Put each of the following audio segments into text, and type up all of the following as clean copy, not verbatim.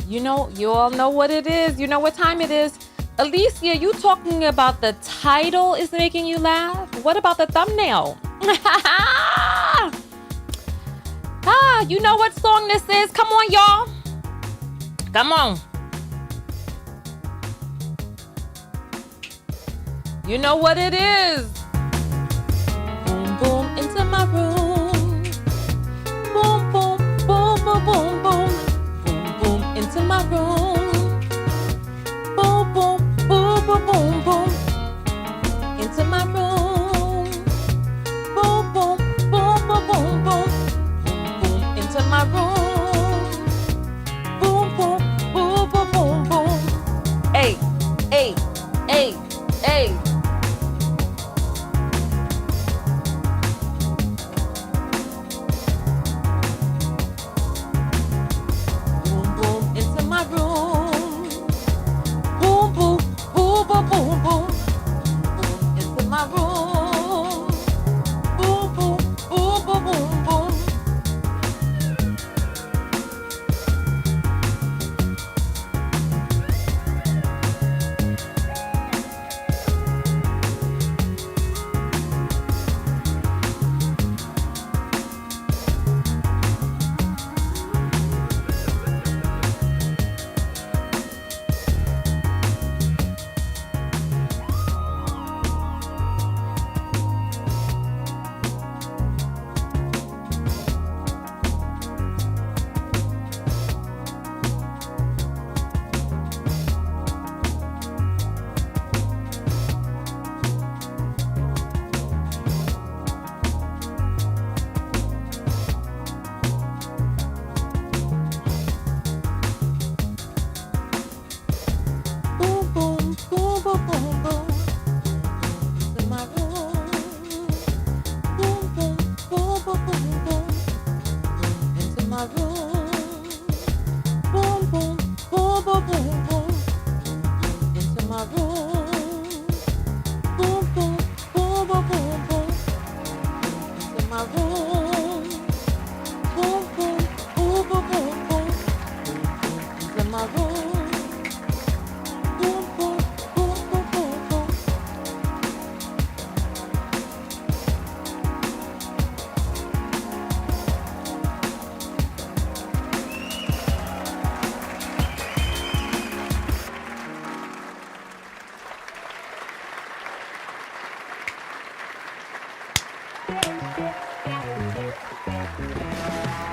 You know, you all know what it is. You know what time it is. Alicia, you talking about the title is making you laugh? What about the thumbnail? You know what song this is? Come on, y'all. Come on. You know what it is. Boom, boom, into my room. Boom, boom, boom, boom, boom, boom. Boom, boom, into my room. Boom, boom, boom, boom, boom, boom. Into my room. Boom, boom, boom, boom, boom, boom. Boom, boom, into my room. Boom, boom, boom, boom, boom, boom. Hey, hey, hey, hey.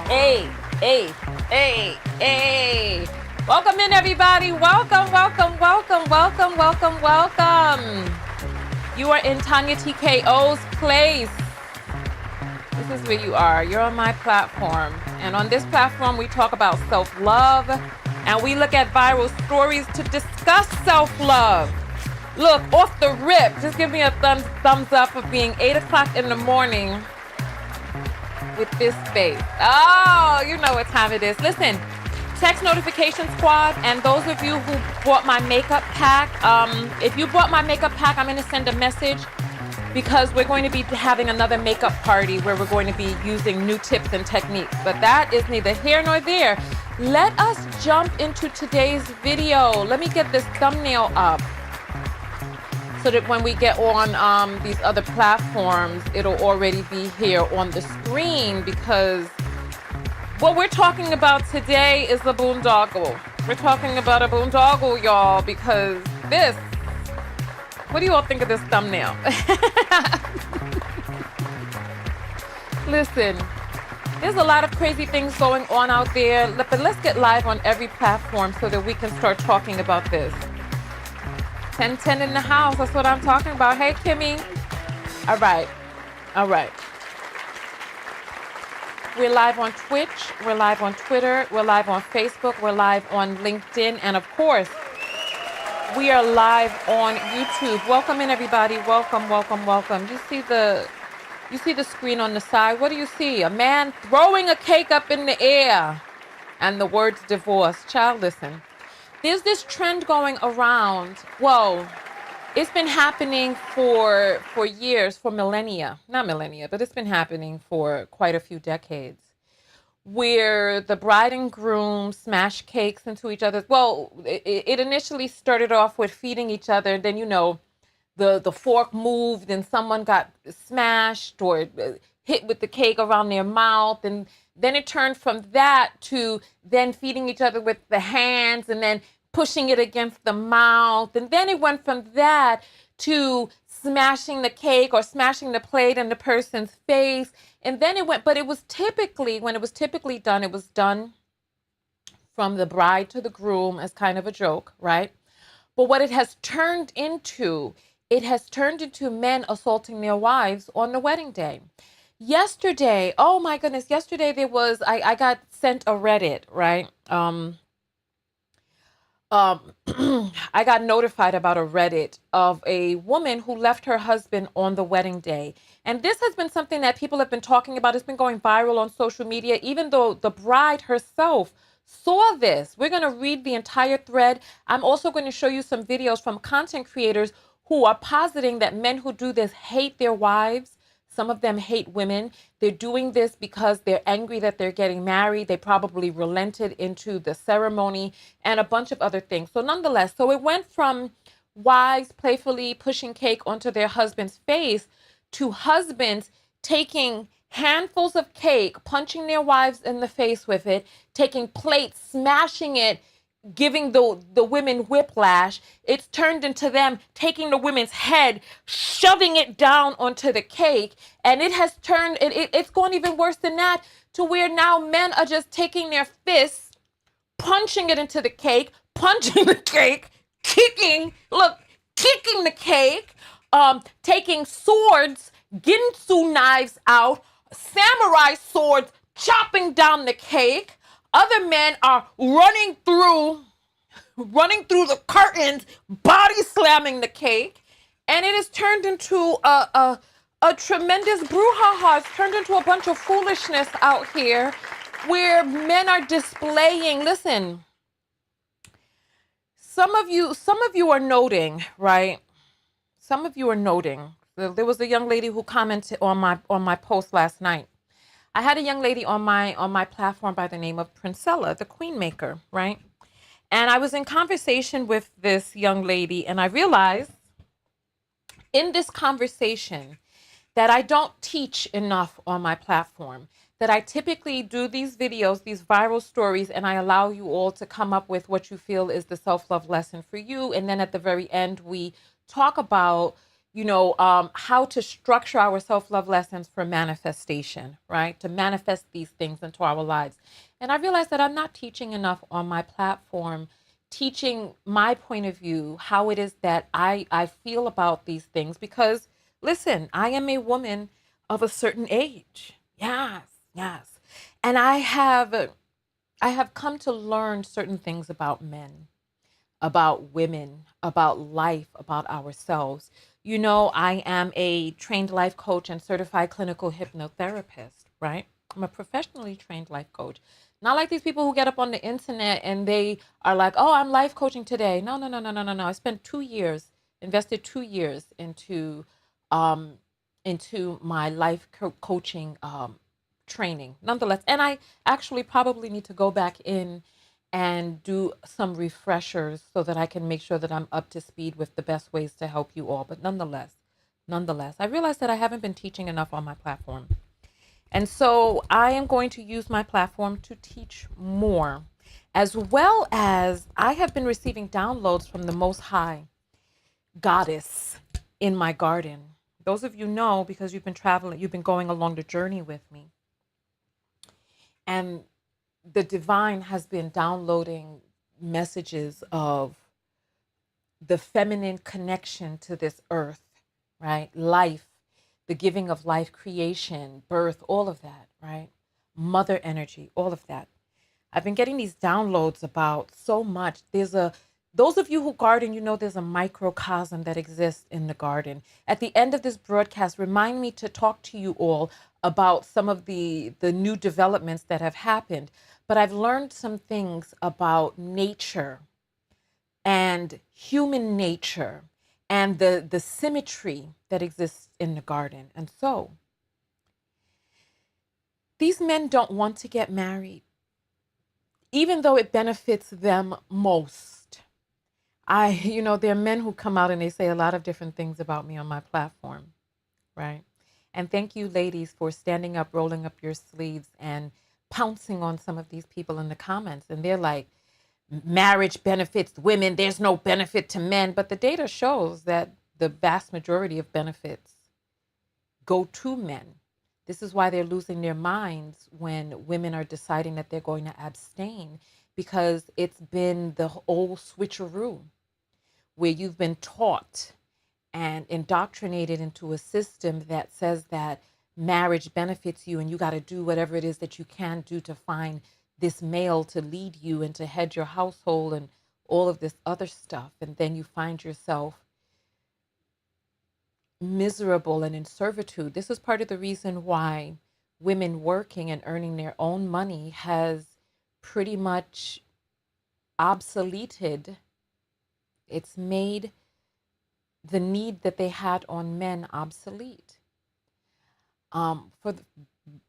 Hey, hey, hey, hey. Welcome in, everybody. Welcome, welcome, welcome, welcome, welcome, welcome. You are in Tonya TKO's place. This is where you are. You're on my platform. And on this platform, we talk about self-love. And we look at viral stories to discuss self-love. Look, off the rip, just give me a thumbs up for being 8 o'clock in the morning with this space. Oh, you know what time it is. Listen, text notification squad, and those of you who bought my makeup pack, if you bought my makeup pack, I'm going to send a message because we're going to be having another makeup party where we're going to be using new tips and techniques. But that is neither here nor there. Let us jump into today's video. Let me get this thumbnail up so that when we get on these other platforms, it'll already be here on the screen, because what we're talking about today is the boondoggle. We're talking about a boondoggle, y'all, because this, what do you all think of this thumbnail? Listen, there's a lot of crazy things going on out there, but let's get live on every platform so that we can start talking about this. 1010 in the house, that's what I'm talking about. Hey, Kimmy. All right. All right. We're live on Twitch. We're live on Twitter. We're live on Facebook. We're live on LinkedIn. And of course, we are live on YouTube. Welcome in, everybody. Welcome, welcome, welcome. You see the screen on the side? What do you see? A man throwing a cake up in the air. And the words divorce. Child, listen. There's this trend going around. Well, it's been happening for years, for millennia. Not millennia, but it's been happening for quite a few decades, where the bride and groom smash cakes into each other's. Well, it initially started off with feeding each other, and then the fork moved and someone got smashed or hit with the cake around their mouth, and then it turned from that to then feeding each other with the hands and then pushing it against the mouth, and then it went from that to smashing the cake or smashing the plate in the person's face, and then it went, but it was typically, when it was typically done, it was done from the bride to the groom as kind of a joke, right? But what it has turned into men assaulting their wives on the wedding day. Yesterday, oh my goodness, yesterday I got sent a Reddit, right? I got notified about a Reddit of a woman who left her husband on the wedding day. And this has been something that people have been talking about. It's been going viral on social media, even though the bride herself saw this. We're going to read the entire thread. I'm also going to show you some videos from content creators who are positing that men who do this hate their wives. Some of them hate women. They're doing this because they're angry that they're getting married. They probably relented into the ceremony and a bunch of other things. So nonetheless, so it went from wives playfully pushing cake onto their husband's face to husbands taking handfuls of cake, punching their wives in the face with it, taking plates, smashing it, giving the women whiplash. It's turned into them taking the women's head, shoving it down onto the cake, and it has turned it's gone even worse than that, to where now men are just taking their fists, punching it into the cake, punching the cake, kicking the cake, taking swords, ginsu knives out, samurai swords, chopping down the cake. Other men are running through the curtains, body slamming the cake, and it has turned into a tremendous brouhaha. It's turned into a bunch of foolishness out here, where men are displaying. Listen, some of you are noting, right? Some of you are noting. There was a young lady who commented on my post last night. I had a young lady on my platform by the name of Princella, the Queen Maker, right? And I was in conversation with this young lady, and I realized in this conversation that I don't teach enough on my platform, that I typically do these videos, these viral stories, and I allow you all to come up with what you feel is the self-love lesson for you. And then at the very end, we talk about how to structure our self-love lessons for manifestation, right? To manifest these things into our lives. And I realized that I'm not teaching enough on my platform, teaching my point of view, how it is that I feel about these things. Because, listen, I am a woman of a certain age. Yes, yes. And I have come to learn certain things about men, about women, about life, about ourselves. I am a trained life coach and certified clinical hypnotherapist, right? I'm a professionally trained life coach. Not like these people who get up on the internet and they are like, oh, I'm life coaching today. No, no, no, no, no, no, no. I spent 2 years, invested 2 years um, into my life coaching training, nonetheless. And I actually probably need to go back in and do some refreshers so that I can make sure that I'm up to speed with the best ways to help you all. But nonetheless, I realized that I haven't been teaching enough on my platform. And so I am going to use my platform to teach more, as well as I have been receiving downloads from the Most High Goddess in my garden. Those of you know, because you've been going along the journey with me. And the divine has been downloading messages of the feminine connection to this earth, right? Life, the giving of life, creation, birth, all of that, right? Mother energy, all of that. I've been getting these downloads about so much. Those of you who garden, there's a microcosm that exists in the garden. At the end of this broadcast, remind me to talk to you all about some of the new developments that have happened. But I've learned some things about nature and human nature and the symmetry that exists in the garden. And so These men don't want to get married, even though it benefits them most. There are men who come out and they say a lot of different things about me on my platform, right? And thank you, ladies, for standing up, rolling up your sleeves, and pouncing on some of these people in the comments. And they're like, marriage benefits women, there's no benefit to men. But the data shows that the vast majority of benefits go to men. This is why they're losing their minds when women are deciding that they're going to abstain, because it's been the old switcheroo where you've been taught and indoctrinated into a system that says that marriage benefits you and you got to do whatever it is that you can do to find this male to lead you and to head your household and all of this other stuff. And then you find yourself miserable and in servitude. This is part of the reason why women working and earning their own money has pretty much obsoleted. It's made the need that they had on men obsolete.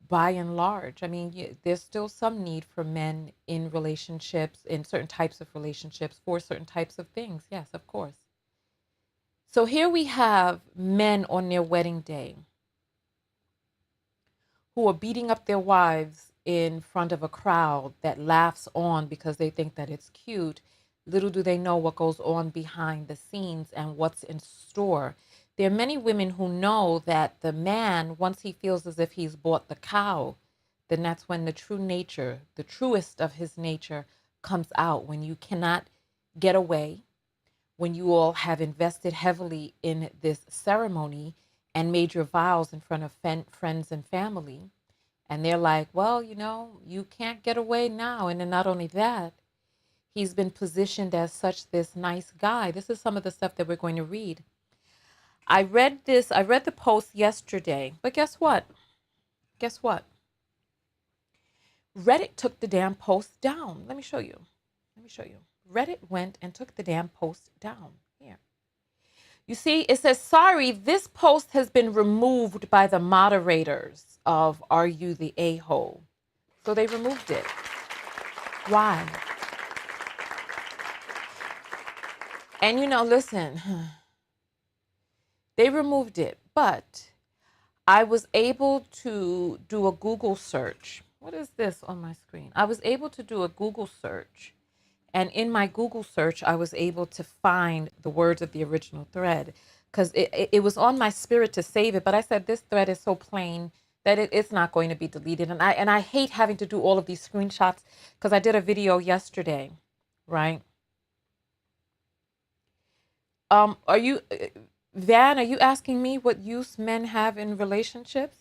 By and large, I mean, there's still some need for men in relationships, in certain types of relationships, for certain types of things. Yes, of course. So here we have men on their wedding day who are beating up their wives in front of a crowd that laughs on because they think that it's cute. Little do they know what goes on behind the scenes and what's in store. There are many women who know that the man, once he feels as if he's bought the cow, then that's when the true nature, the truest of his nature comes out, when you cannot get away, when you all have invested heavily in this ceremony and made your vows in front of friends and family. And they're like, well, you can't get away now. And then not only that, he's been positioned as such this nice guy. This is some of the stuff that we're going to read. I read the post yesterday, but guess what? Reddit took the damn post down. Let me show you. Reddit went and took the damn post down. Here. You see, it says, sorry, this post has been removed by the moderators of Are You the A-Hole? So they removed it. Why? And listen, they removed it, but I was able to do a Google search. What is this on my screen? I was able to do a Google search. And in my Google search, I was able to find the words of the original thread, because it was on my spirit to save it. But I said, this thread is so plain that it's not going to be deleted. And I hate having to do all of these screenshots, because I did a video yesterday, right? Are you, Van, are you asking me what use men have in relationships?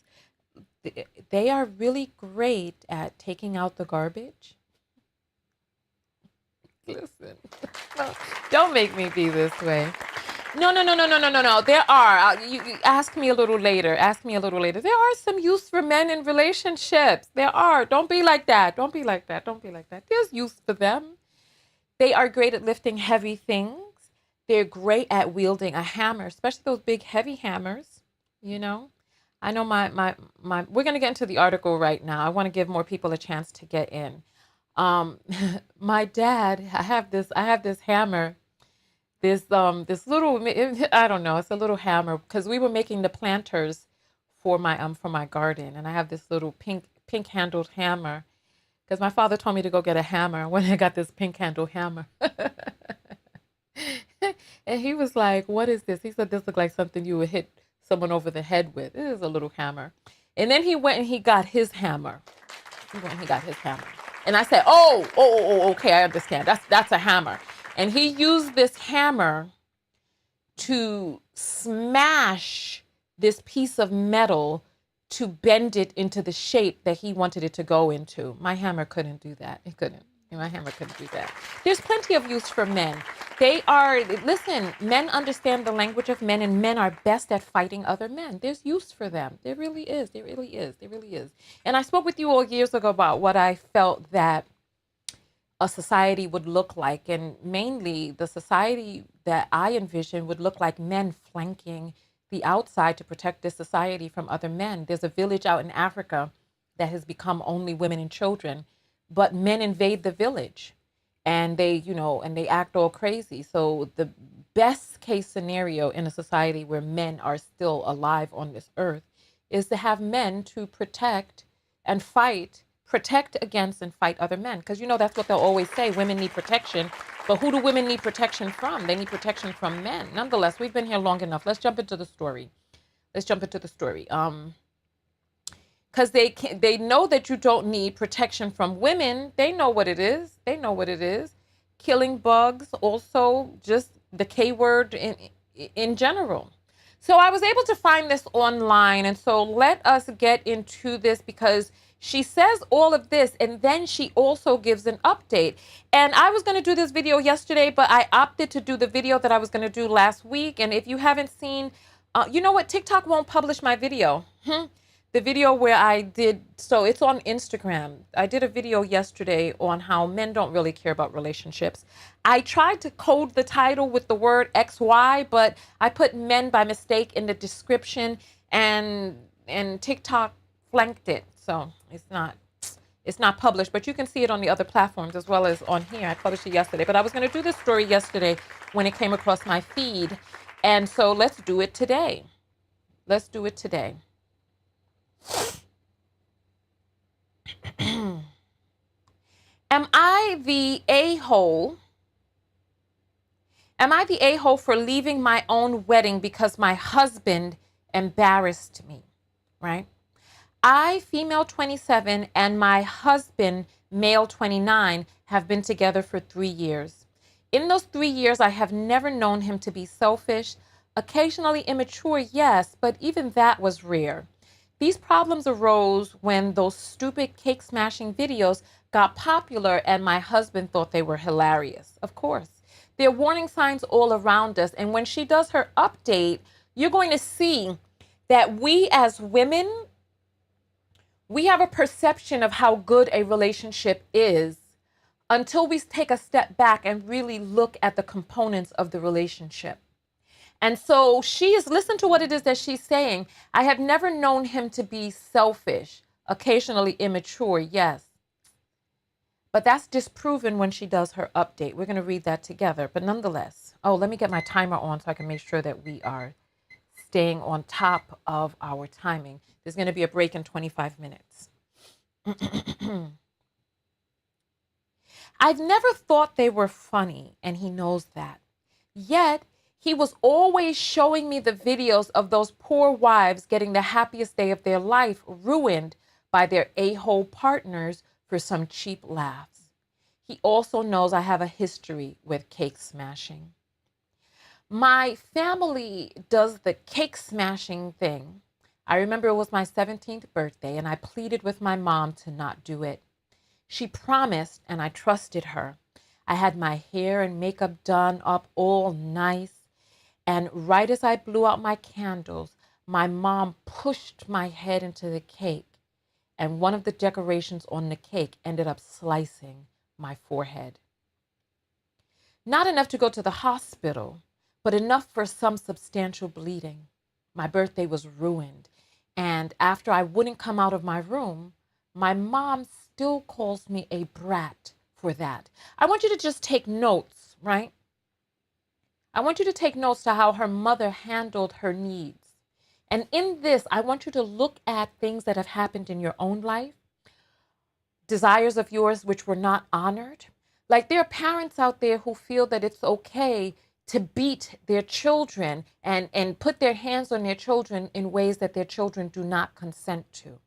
They are really great at taking out the garbage. Listen, don't make me be this way. No. There are. You ask me a little later. There are some use for men in relationships. There are. Don't be like that. There's use for them. They are great at lifting heavy things. They're great at wielding a hammer, especially those big heavy hammers. I know my we're going to get into the article right now. I want to give more people a chance to get in. My dad, I have this hammer, this little, I don't know, it's a little hammer, because we were making the planters for my garden, and I have this little pink handled hammer, because my father told me to go get a hammer when I got this pink handled hammer. And he was like, what is this? He said, this looked like something you would hit someone over the head with. It is a little hammer. And then he went and he got his hammer. And I said, okay, I understand. That's a hammer. And he used this hammer to smash this piece of metal to bend it into the shape that he wanted it to go into. My hammer couldn't do that. It couldn't. My hammer couldn't do that. There's plenty of use for men. Men understand the language of men, and men are best at fighting other men. There's use for them. There really is. And I spoke with you all years ago about what I felt that a society would look like. And mainly the society that I envision would look like men flanking the outside to protect this society from other men. There's a village out in Africa that has become only women and children, but men invade the village and they, and they act all crazy. So the best case scenario in a society where men are still alive on this earth is to have men to protect and fight, protect against and fight other men. Because, that's what they'll always say. Women need protection. But who do women need protection from? They need protection from men. Nonetheless, we've been here long enough. Let's jump into the story. Because they know that you don't need protection from women. They know what it is. Killing bugs, also just the K word in general. So I was able to find this online. And so let us get into this, because she says all of this and then she also gives an update. And I was going to do this video yesterday, but I opted to do the video that I was going to do last week. And if you haven't seen, you know what? TikTok won't publish my video. The video where I did, so it's on Instagram. I did a video yesterday on how men don't really care about relationships. I tried to code the title with the word XY, but I put men by mistake in the description, and TikTok flanked it. So it's not published, but you can see it on the other platforms as well as on here. I published it yesterday, but I was going to do this story yesterday when it came across my feed. And so let's do it today. Am I the a-hole? Am I the a-hole for leaving my own wedding because my husband embarrassed me, right? I, female 27, and my husband, male 29, have been together for 3 years. In those 3 years, I have never known him to be selfish. Occasionally immature, yes, but even that was rare. These problems arose when those stupid cake smashing videos got popular and my husband thought they were hilarious. Of course, there are warning signs all around us. And when she does her update, you're going to see that we as women, we have a perception of how good a relationship is until we take a step back and really look at the components of the relationship. And so listen to what it is that she's saying. I have never known him to be selfish, occasionally immature, yes. But that's disproven when she does her update. We're going to read that together. But nonetheless, let me get my timer on so I can make sure that we are staying on top of our timing. There's going to be a break in 25 minutes. I've never thought they were funny, and he knows that. Yet, he was always showing me the videos of those poor wives getting the happiest day of their life ruined by their a-hole partners for some cheap laughs. He also knows I have a history with cake smashing. My family does the cake smashing thing. I remember it was my 17th birthday, and I pleaded with my mom to not do it. She promised, and I trusted her. I had my hair and makeup done up all nice. And right as I blew out my candles, my mom pushed my head into the cake, and one of the decorations on the cake ended up slicing my forehead. Not enough to go to the hospital, but enough for some substantial bleeding. My birthday was ruined, and after I wouldn't come out of my room, my mom still calls me a brat for that. I want you to just take notes, right? I want you to take notes to how her mother handled her needs. And in this, I want you to look at things that have happened in your own life, desires of yours which were not honored. Like, there are parents out there who feel that it's okay to beat their children and put their hands on their children in ways that their children do not consent to.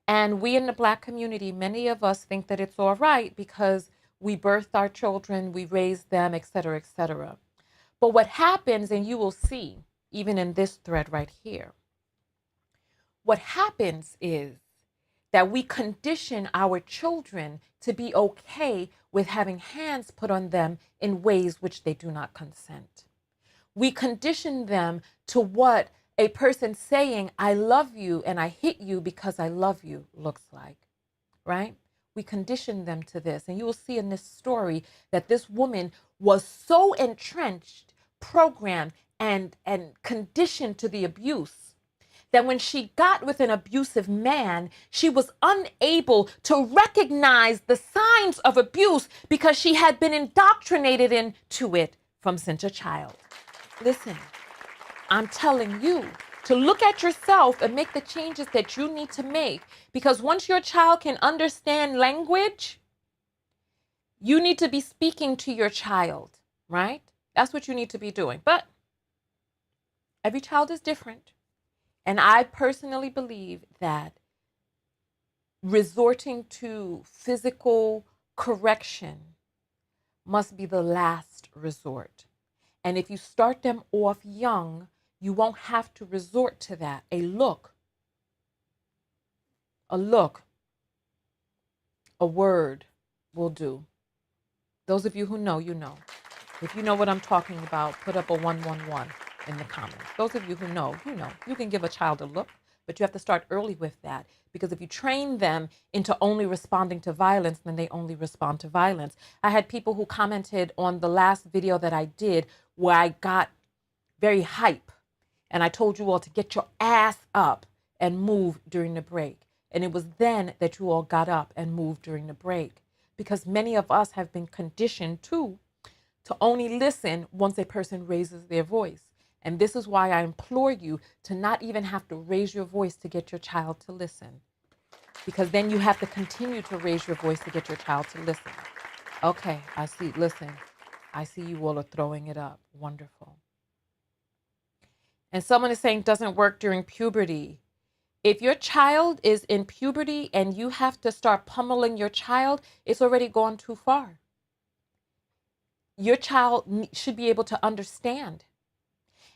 And we in the Black community, many of us think that it's all right because we birthed our children, we raised them, et cetera, et cetera. But what happens, and you will see, even in this thread right here, what happens is that we condition our children to be okay with having hands put on them in ways which they do not consent. We condition them to what a person saying, I love you and I hit you because I love you looks like, right? We condition them to this. And you will see in this story that this woman was so entrenched, programmed, and conditioned to the abuse that when she got with an abusive man, she was unable to recognize the signs of abuse because she had been indoctrinated into it from since a child. Listen, I'm telling you to look at yourself and make the changes that you need to make, because once your child can understand language, you need to be speaking to your child, right? That's what you need to be doing. But every child is different. And I personally believe that resorting to physical correction must be the last resort. And if you start them off young, you won't have to resort to that. A look, a word will do. Those of you who know, you know. If you know what I'm talking about, put up a 111 in the comments. Those of you who know, you know. You can give a child a look, but you have to start early with that, because if you train them into only responding to violence, then they only respond to violence. I had people who commented on the last video that I did where I got very hype and I told you all to get your ass up and move during the break. And it was then that you all got up and moved during the break, because many of us have been conditioned to only listen once a person raises their voice. And this is why I implore you to not even have to raise your voice to get your child to listen, because then you have to continue to raise your voice to get your child to listen. Okay, I see. Listen, I see you all are throwing it up. Wonderful. And someone is saying doesn't work during puberty. If your child is in puberty and you have to start pummeling your child, it's already gone too far. Your child should be able to understand.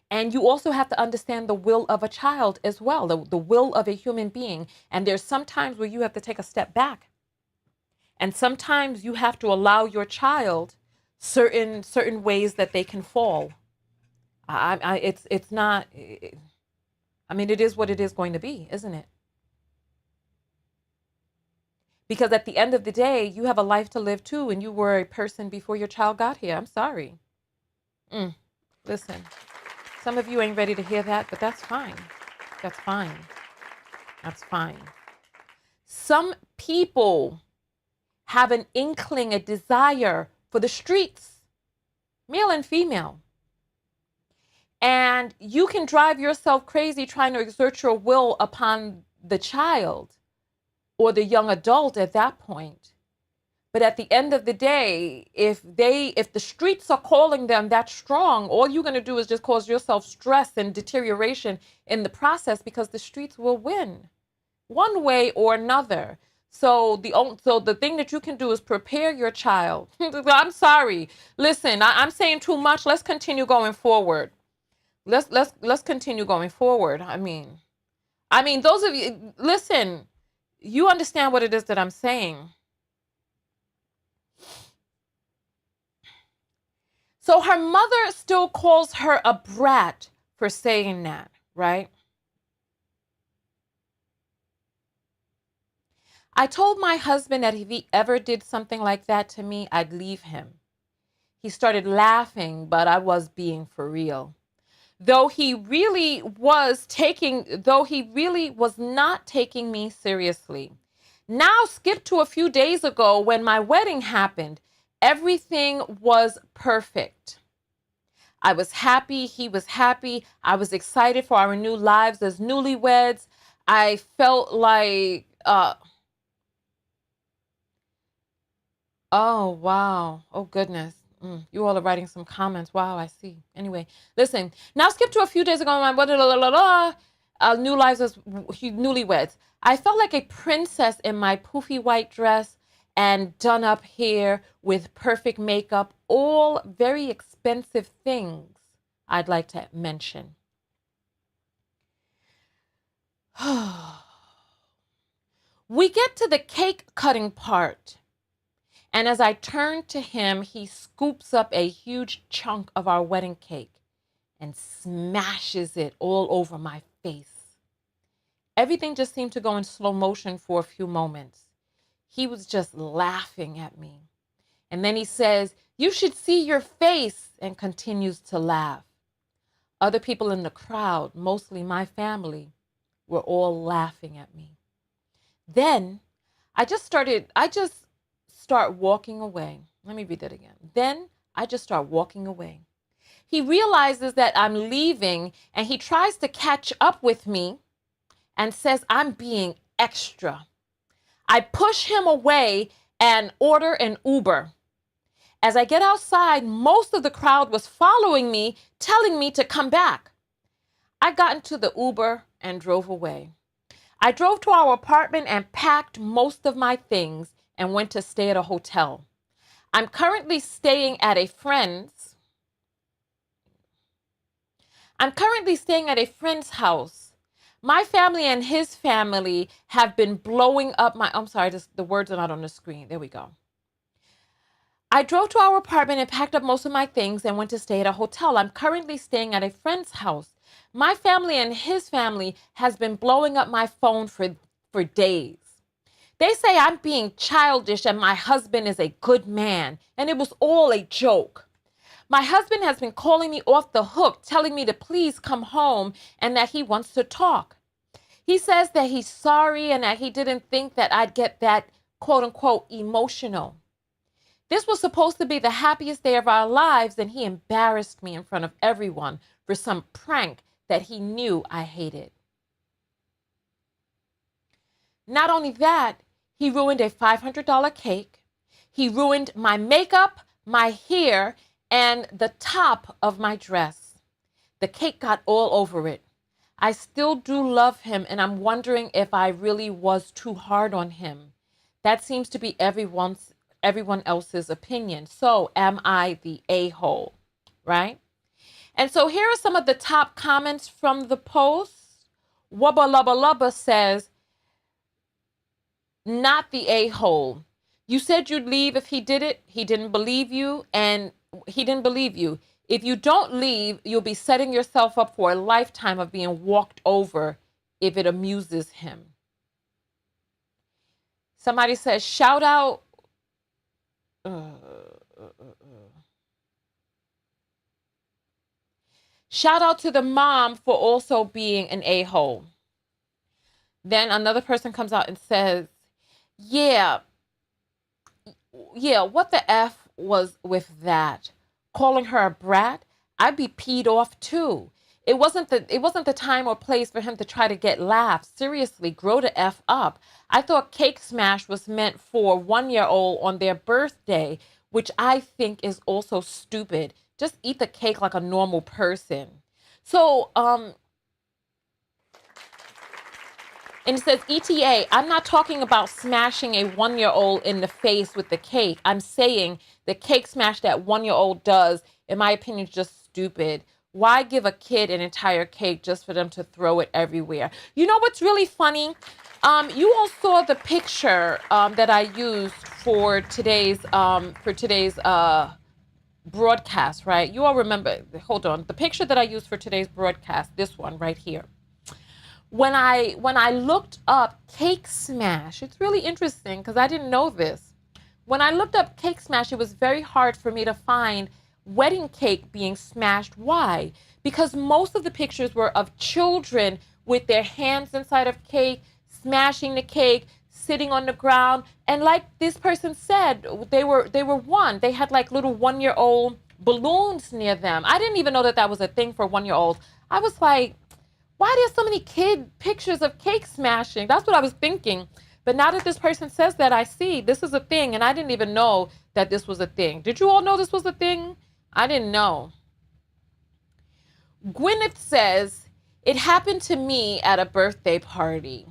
And you also have to understand the will of a child as well, the will of a human being. And there's some times where you have to take a step back. And sometimes you have to allow your child certain ways that they can fall. It's not, I mean, it is what it is going to be, isn't it? Because at the end of the day, you have a life to live too, and you were a person before your child got here. I'm sorry. Listen, some of you ain't ready to hear that, but that's fine. That's fine. That's fine. Some people have an inkling, a desire for the streets, male and female. And you can drive yourself crazy trying to exert your will upon the child or the young adult at that point. But at the end of the day, if the streets are calling them that strong, all you're going to do is just cause yourself stress and deterioration in the process, because the streets will win one way or another. So the thing that you can do is prepare your child. I'm sorry. Listen, I'm saying too much. Let's continue going forward. Let's continue going forward. I mean, those of you, listen, you understand what it is that I'm saying. So her mother still calls her a brat for saying that, right? I told my husband that if he ever did something like that to me, I'd leave him. He started laughing, but I was being for real. Though he really was not taking me seriously. Now skip to a few days ago when my wedding happened. Everything was perfect. I was happy. He was happy. I was excited for our new lives as newlyweds. I felt like, oh, wow. Oh, goodness. You all are writing some comments. Wow, I see. Anyway, listen. Now skip to a few days ago. New lives as newlyweds. I felt like a princess in my poofy white dress and done up hair with perfect makeup. All very expensive things I'd like to mention. We get to the cake cutting part. And as I turn to him, he scoops up a huge chunk of our wedding cake and smashes it all over my face. Everything just seemed to go in slow motion for a few moments. He was just laughing at me. And then he says, "You should see your face," and continues to laugh. Other people in the crowd, mostly my family, were all laughing at me. Then I just start walking away. Let me read that again. Then I just start walking away. He realizes that I'm leaving and he tries to catch up with me and says I'm being extra. I push him away and order an Uber. As I get outside, most of the crowd was following me, telling me to come back. I got into the Uber and drove away. I drove to our apartment and packed most of my things and went to stay at a hotel. I'm currently staying at a friend's house. My family and his family have been blowing up the words are not on the screen. There we go. I drove to our apartment and packed up most of my things and went to stay at a hotel. I'm currently staying at a friend's house. My family and his family has been blowing up my phone for days. They say I'm being childish and my husband is a good man, and it was all a joke. My husband has been calling me off the hook, telling me to please come home and that he wants to talk. He says that he's sorry and that he didn't think that I'd get that quote unquote emotional. This was supposed to be the happiest day of our lives, and he embarrassed me in front of everyone for some prank that he knew I hated. Not only that, he ruined a $500 cake. He ruined my makeup, my hair, and the top of my dress. The cake got all over it. I still do love him, and I'm wondering if I really was too hard on him. That seems to be everyone else's opinion. So am I the a-hole, right? And so here are some of the top comments from the post. Wubba Lubba Lubba says, not the a-hole. You said you'd leave if he did it. He didn't believe you, and he didn't believe you. If you don't leave, you'll be setting yourself up for a lifetime of being walked over if it amuses him. Somebody says, shout out. Shout out to the mom for also being an a-hole. Then another person comes out and says, yeah, what the F was with that? Calling her a brat? I'd be peed off too. It wasn't the time or place for him to try to get laughs. Seriously, grow the F up. I thought Cake Smash was meant for 1-year-old on their birthday, which I think is also stupid. Just eat the cake like a normal person. So, and it says, ETA, I'm not talking about smashing a 1-year-old in the face with the cake. I'm saying the cake smash that 1-year-old does, in my opinion, is just stupid. Why give a kid an entire cake just for them to throw it everywhere? You know what's really funny? You all saw the picture that I used for today's broadcast, right? You all remember, hold on, the picture that I used for today's broadcast, this one right here. When I looked up Cake Smash, it's really interesting because I didn't know this. When I looked up Cake Smash, it was very hard for me to find wedding cake being smashed. Why? Because most of the pictures were of children with their hands inside of cake, smashing the cake, sitting on the ground. And like this person said, they had like little 1-year-old balloons near them. I didn't even know that was a thing for 1-year-olds. I was like, why are there so many kid pictures of cake smashing? That's what I was thinking. But now that this person says that, I see this is a thing, and I didn't even know that this was a thing. Did you all know this was a thing? I didn't know. Gwyneth says, it happened to me at a birthday party.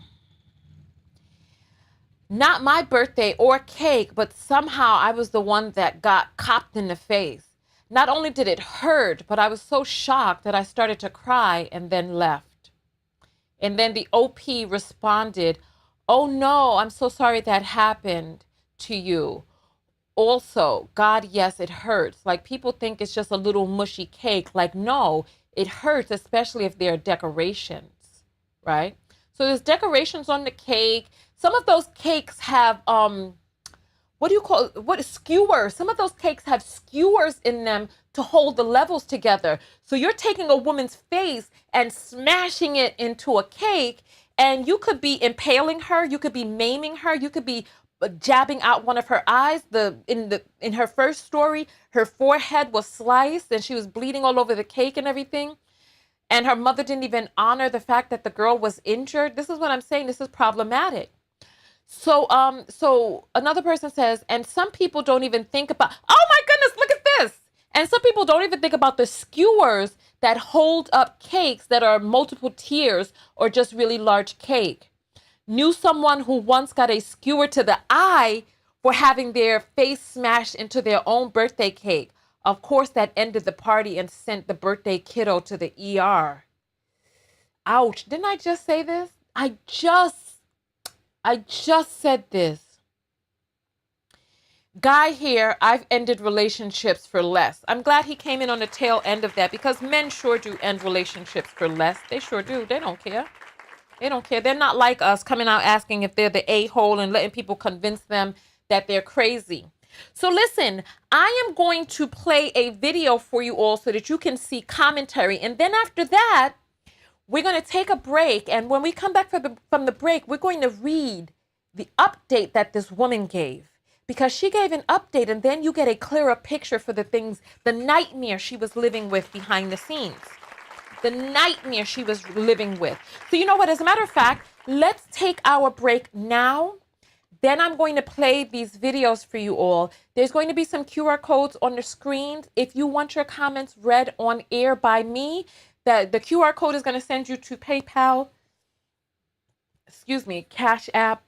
Not my birthday or cake, but somehow I was the one that got copped in the face. Not only did it hurt, but I was so shocked that I started to cry and then left. And then the OP responded, oh no, I'm so sorry that happened to you. Also, God, yes, it hurts. Like people think it's just a little mushy cake. Like, no, it hurts, especially if there are decorations, right? So there's decorations on the cake. Some of those cakes have, skewers. Some of those cakes have skewers in them to hold the levels together. So you're taking a woman's face and smashing it into a cake, And you could be impaling her, you could be maiming her, you could be jabbing out one of her eyes. In her first story, her forehead was sliced and she was bleeding all over the cake and everything. And her mother didn't even honor the fact that the girl was injured. This is what I'm saying. This is problematic. So another person says, and some people don't even think about, oh my goodness, look at this. And some people don't even think about the skewers that hold up cakes that are multiple tiers or just really large cake. Knew someone who once got a skewer to the eye for having their face smashed into their own birthday cake. Of course, that ended the party and sent the birthday kiddo to the ER. Ouch. Didn't I just say this? I just said this. Guy here, I've ended relationships for less. I'm glad he came in on the tail end of that, because men sure do end relationships for less. They sure do. They don't care. They don't care. They're not like us coming out asking if they're the a-hole and letting people convince them that they're crazy. So listen, I am going to play a video for you all so that you can see commentary. And then after that, we're going to take a break. And when we come back from the break, we're going to read the update that this woman gave. Because she gave an update, and then you get a clearer picture for the things, the nightmare she was living with behind the scenes. The nightmare she was living with. So you know what? As a matter of fact, let's take our break now. Then I'm going to play these videos for you all. There's going to be some QR codes on the screen. If you want your comments read on air by me, the QR code is going to send you to PayPal, Cash App.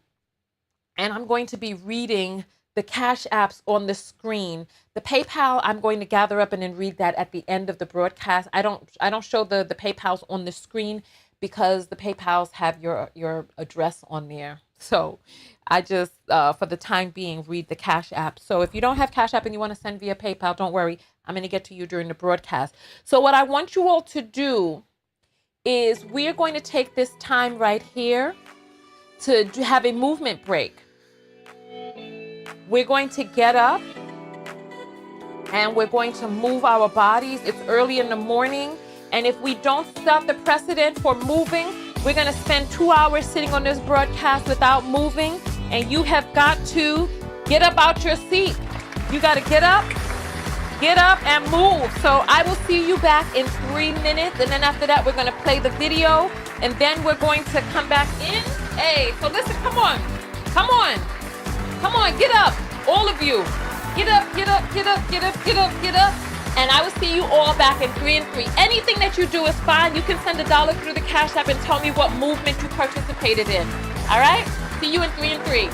And I'm going to be reading the Cash Apps on the screen. The PayPal, I'm going to gather up and then read that at the end of the broadcast. I don't show the PayPals on the screen because the PayPals have your address on there. So I just, for the time being, read the Cash App. So if you don't have Cash App and you want to send via PayPal, don't worry. I'm going to get to you during the broadcast. So what I want you all to do is we're going to take this time right here to have a movement break. We're going to get up and we're going to move our bodies. It's early in the morning. And if we don't set the precedent for moving, we're going to spend 2 hours sitting on this broadcast without moving. And you have got to get up out your seat. You got to get up and move. So I will see you back in 3 minutes. And then after that, we're going to play the video. And then we're going to come back in. Hey, so listen, come on. Come on, get up, all of you. Get up. And I will see you all back in 3 and 3. Anything that you do is fine. You can send $1 through the Cash App and tell me what movement you participated in. All right? See you in 3 and 3.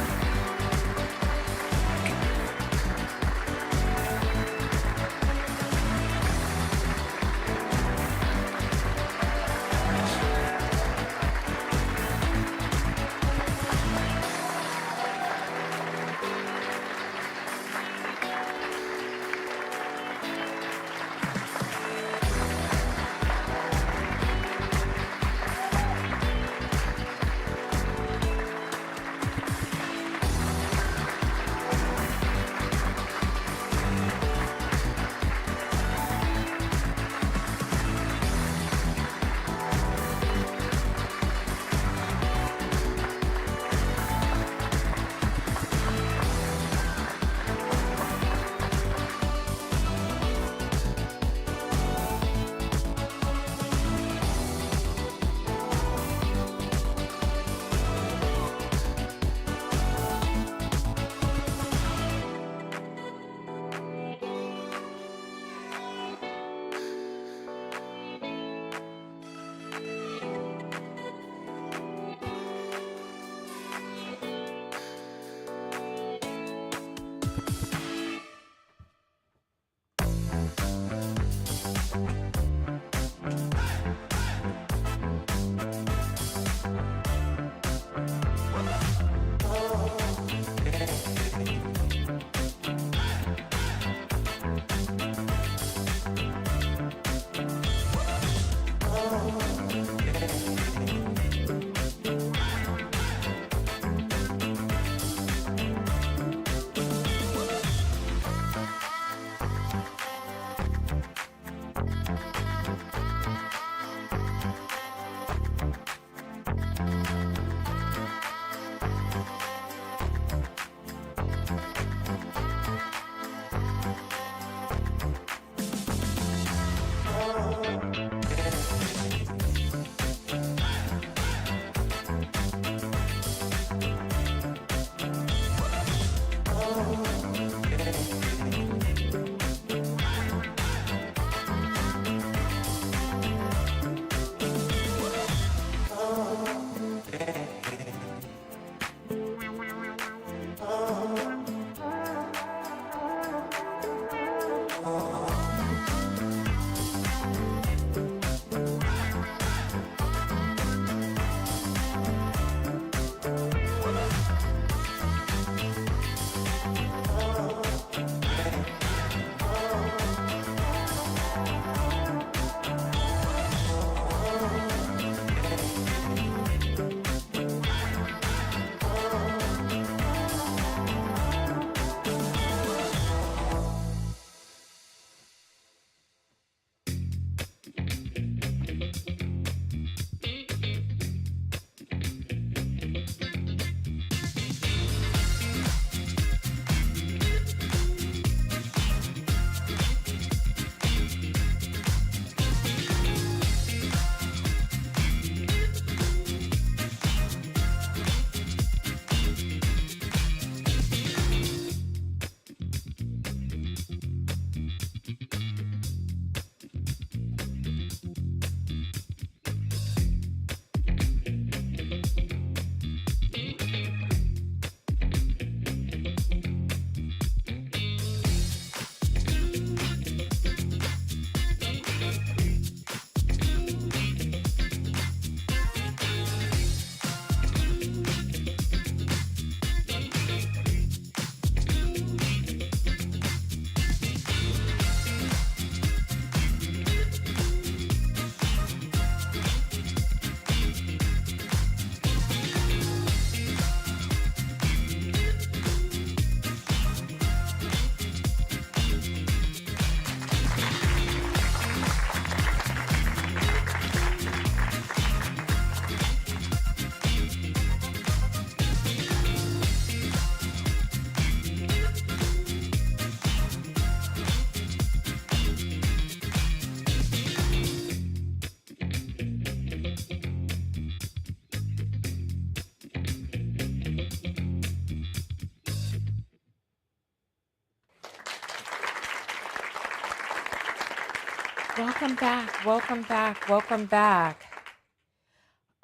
Welcome back. Welcome back. Welcome back.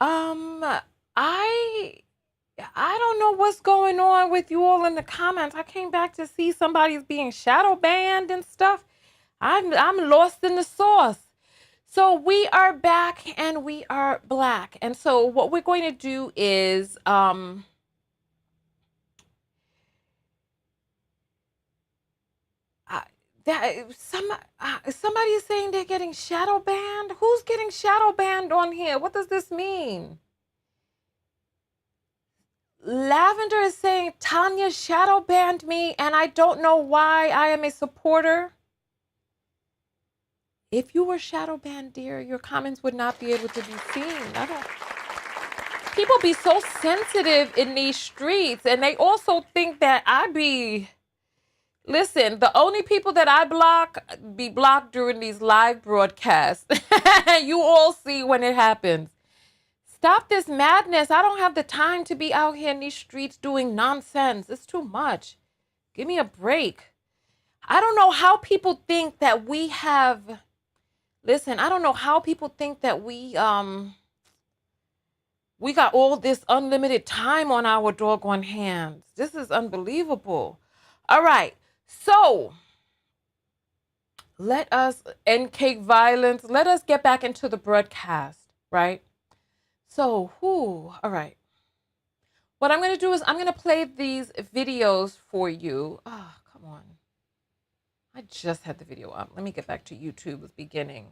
I don't know what's going on with you all in the comments. I came back to see somebody's being shadow banned and stuff. I'm lost in the sauce. So we are back and we are black. And so what we're going to do is somebody is saying they're getting shadow banned. Who's getting shadow banned on here? What does this mean? Lavender is saying Tonya shadow banned me and I don't know why. I am a supporter. If you were shadow banned, dear, your comments would not be able to be seen. People be so sensitive in these streets, and they also think that listen, the only people that I block be blocked during these live broadcasts. You all see when it happens. Stop this madness. I don't have the time to be out here in these streets doing nonsense. It's too much. Give me a break. I don't know how people think that we have... Listen, I don't know how people think that we got all this unlimited time on our doggone hands. This is unbelievable. All right. So let us end cake violence. Let us get back into the broadcast, right? So, all right. What I'm going to do is I'm going to play these videos for you. Oh, come on. I just had the video up. Let me get back to YouTube's beginning.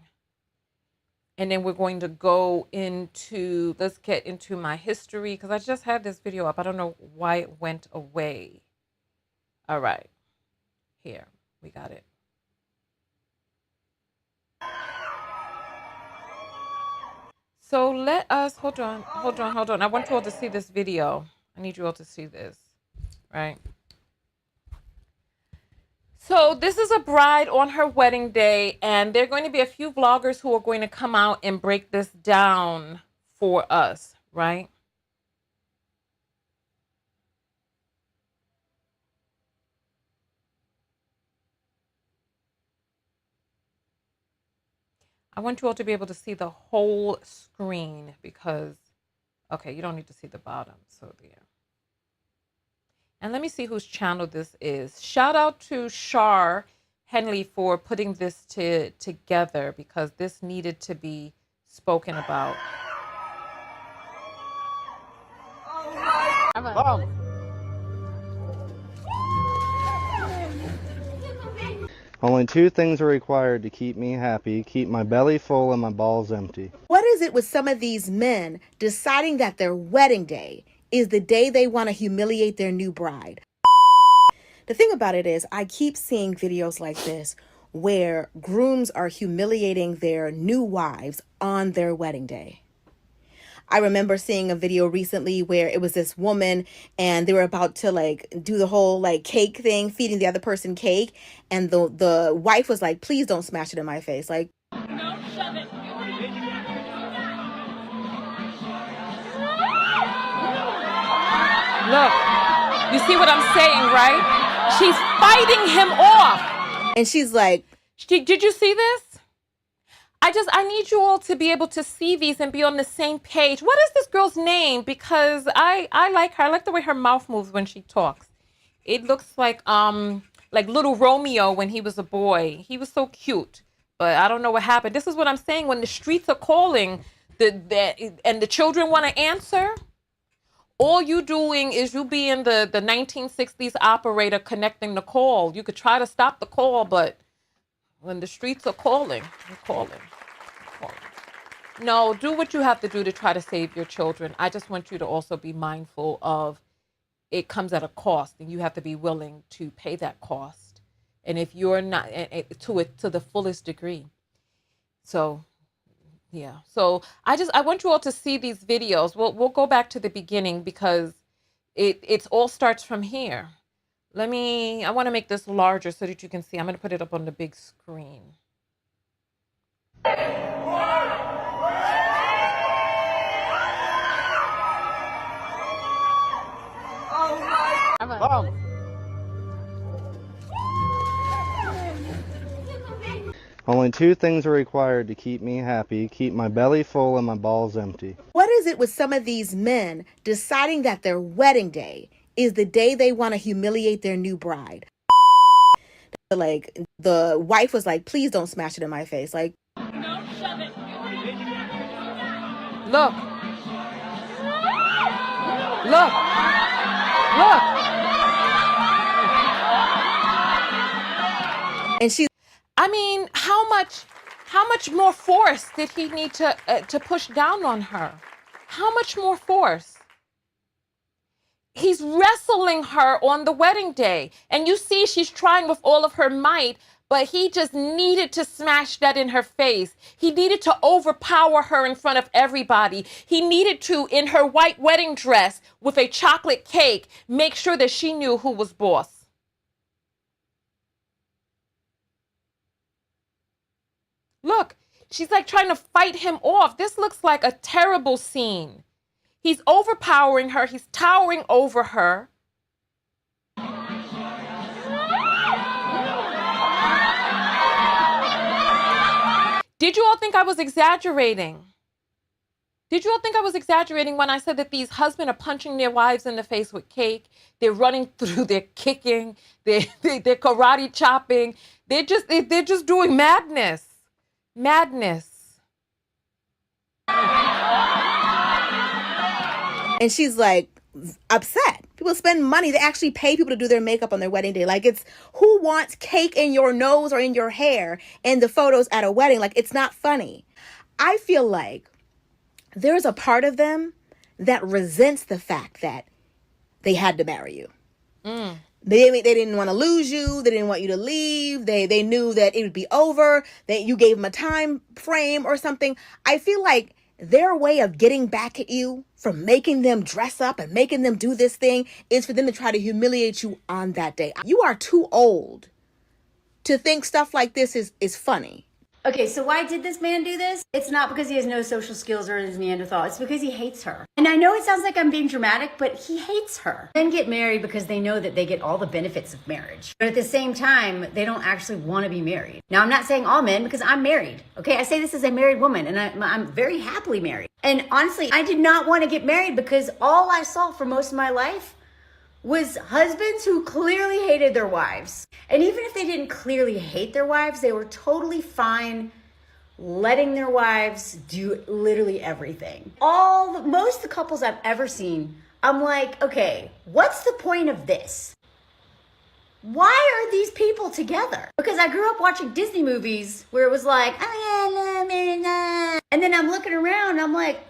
And then we're going to go into, let's get into my history because I just had this video up. I don't know why it went away. All right. Here, we got it. So let us, hold on. I want you all to see this video. I need you all to see this, right? So this is a bride on her wedding day, and there are going to be a few vloggers who are going to come out and break this down for us, right? I want you all to be able to see the whole screen because, okay, you don't need to see the bottom, so yeah. And let me see whose channel this is. Shout out to Shar Henley for putting this together because this needed to be spoken about. Mom. Only two things are required to keep me happy. Keep my belly full and my balls empty. What is it with some of these men deciding that their wedding day is the day they want to humiliate their new bride? The thing about it is, I keep seeing videos like this where grooms are humiliating their new wives on their wedding day. I remember seeing a video recently where it was this woman and they were about to like do the whole like cake thing, feeding the other person cake. And the wife was like, please don't smash it in my face. Like, Don't shove it. Look, you see what I'm saying, right? She's fighting him off. and she's like, Did you see this? I need you all to be able to see these and be on the same page. What is this girl's name? Because I like her. I like the way her mouth moves when she talks. It looks like little Romeo when he was a boy. He was so cute, but I don't know what happened. This is what I'm saying. When the streets are calling, and the children want to answer, all you doing is you being the 1960s operator connecting the call. You could try to stop the call, but when the streets are calling, you're calling. No, do what you have to do to try to save your children. I just want you to also be mindful of it comes at a cost, and you have to be willing to pay that cost. And if you're not to the fullest degree. So, yeah. So I want you all to see these videos. We'll go back to the beginning because it all starts from here. I want to make this larger so that you can see. I'm going to put it up on the big screen. Only two things are required to keep me happy: keep my belly full and my balls empty. What is it with some of these men deciding that their wedding day is the day they want to humiliate their new bride? Like, the wife was like, please don't smash it in my face. Like, Look. Look. Look. and she, I mean, how much more force did he need to push down on her? How much more force? He's wrestling her on the wedding day, and you see she's trying with all of her might, but he just needed to smash that in her face. He needed to overpower her in front of everybody. He needed to, in her white wedding dress with a chocolate cake, make sure that she knew who was boss. Look, she's like trying to fight him off. This looks like a terrible scene. He's overpowering her. He's towering over her. Did you all think I was exaggerating? Did you all think I was exaggerating when I said that these husbands are punching their wives in the face with cake? They're running through, they're kicking, they're karate chopping. They're just doing madness. Madness. and she's like upset. People spend money. They actually pay people to do their makeup on their wedding day. Like, it's who wants cake in your nose or in your hair in the photos at a wedding? Like, it's not funny. I feel like there's a part of them that resents the fact that they had to marry you. They didn't want to lose you. They didn't want you to leave. They knew that it would be over, that you gave them a time frame or something. I feel like their way of getting back at you for making them dress up and making them do this thing is for them to try to humiliate you on that day. You are too old to think stuff like this is funny. Okay, so why did this man do this? It's not because he has no social skills or is Neanderthal. It's because he hates her. And I know it sounds like I'm being dramatic, but he hates her. Men get married because they know that they get all the benefits of marriage. But at the same time, they don't actually want to be married. Now, I'm not saying all men because I'm married. Okay, I say this as a married woman and I'm very happily married. And honestly, I did not want to get married because all I saw for most of my life was husbands who clearly hated their wives. And even if they didn't clearly hate their wives, they were totally fine letting their wives do literally everything. Most of the couples I've ever seen, I'm like, okay, what's the point of this? Why are these people together? Because I grew up watching Disney movies where it was like, and then I'm looking around, I'm like,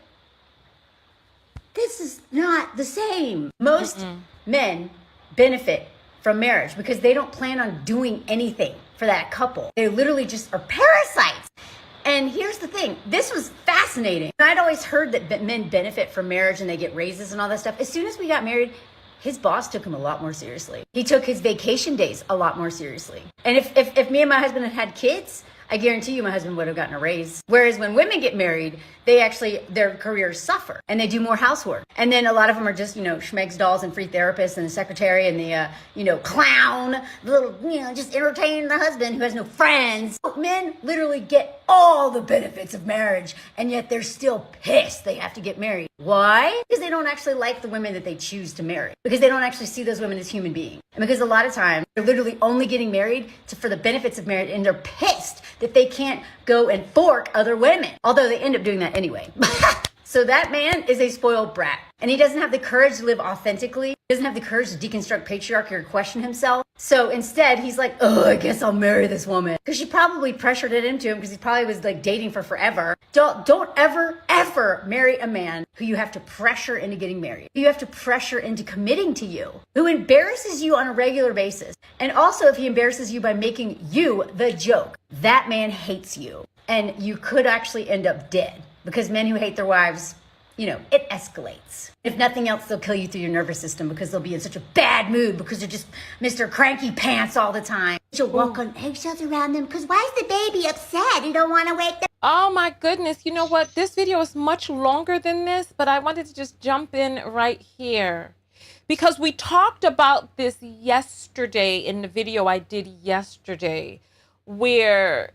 this is not the same. Most men benefit from marriage because they don't plan on doing anything for that couple. They literally just are parasites. And here's the thing, this was fascinating. I'd always heard that men benefit from marriage and they get raises and all that stuff. As soon as we got married, his boss took him a lot more seriously. He took his vacation days a lot more seriously. And if me and my husband had kids, I guarantee you my husband would have gotten a raise. Whereas when women get married, their careers suffer and they do more housework. And then a lot of them are just, schmegs dolls and free therapists and the secretary and the, clown, little, just entertaining the husband who has no friends. Men literally get all the benefits of marriage and yet they're still pissed they have to get married. Why? Because they don't actually like the women that they choose to marry. Because they don't actually see those women as human beings. And because a lot of times they're literally only getting married for the benefits of marriage and they're pissed that they can't go and fork other women. Although they end up doing that anyway. So that man is a spoiled brat. And he doesn't have the courage to live authentically. He doesn't have the courage to deconstruct patriarchy or question himself. So instead, he's like, oh, I guess I'll marry this woman. Because she probably pressured it into him because he probably was like dating for forever. Don't ever marry a man who you have to pressure into getting married. Who you have to pressure into committing to you. Who embarrasses you on a regular basis. And also if he embarrasses you by making you the joke, that man hates you. And you could actually end up dead. Because men who hate their wives, it escalates. If nothing else, they'll kill you through your nervous system because they'll be in such a bad mood because they're just Mr. Cranky Pants all the time. You'll walk on eggshells around them because why is the baby upset? You don't want to wake them. Oh my goodness. You know what? This video is much longer than this, but I wanted to just jump in right here. Because we talked about this yesterday in the video I did yesterday, where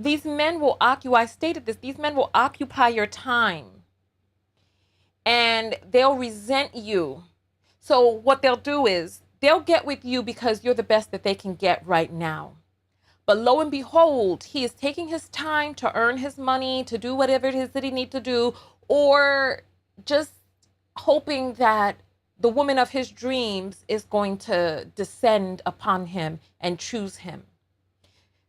these men will occupy, I stated this, these men will occupy your time and they'll resent you. So what they'll do is they'll get with you because you're the best that they can get right now. But lo and behold, he is taking his time to earn his money, to do whatever it is that he needs to do, or just hoping that the woman of his dreams is going to descend upon him and choose him.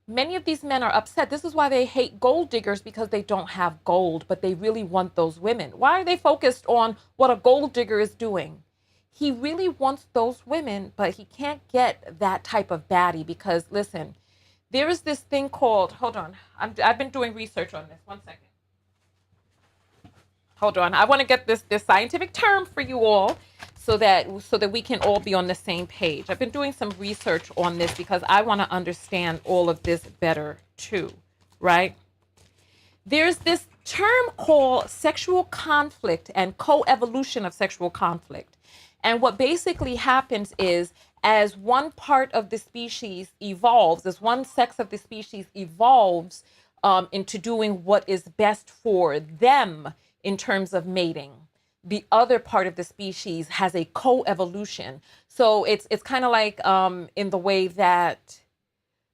Many of these men are upset. This is why they hate gold diggers, because they don't have gold, but they really want those women. Why are they focused on what a gold digger is doing? He really wants those women, but he can't get that type of baddie because, listen, there is this thing called, hold on, I've been doing research on this. 1 second. Hold on. I want to get this scientific term for you all so that we can all be on the same page. I've been doing some research on this because I want to understand all of this better too, right? There's this term called sexual conflict and co-evolution of sexual conflict. And what basically happens is, as one part of the species evolves, as one sex of the species evolves into doing what is best for them in terms of mating, the other part of the species has a co-evolution. So it's kind of like in the way that,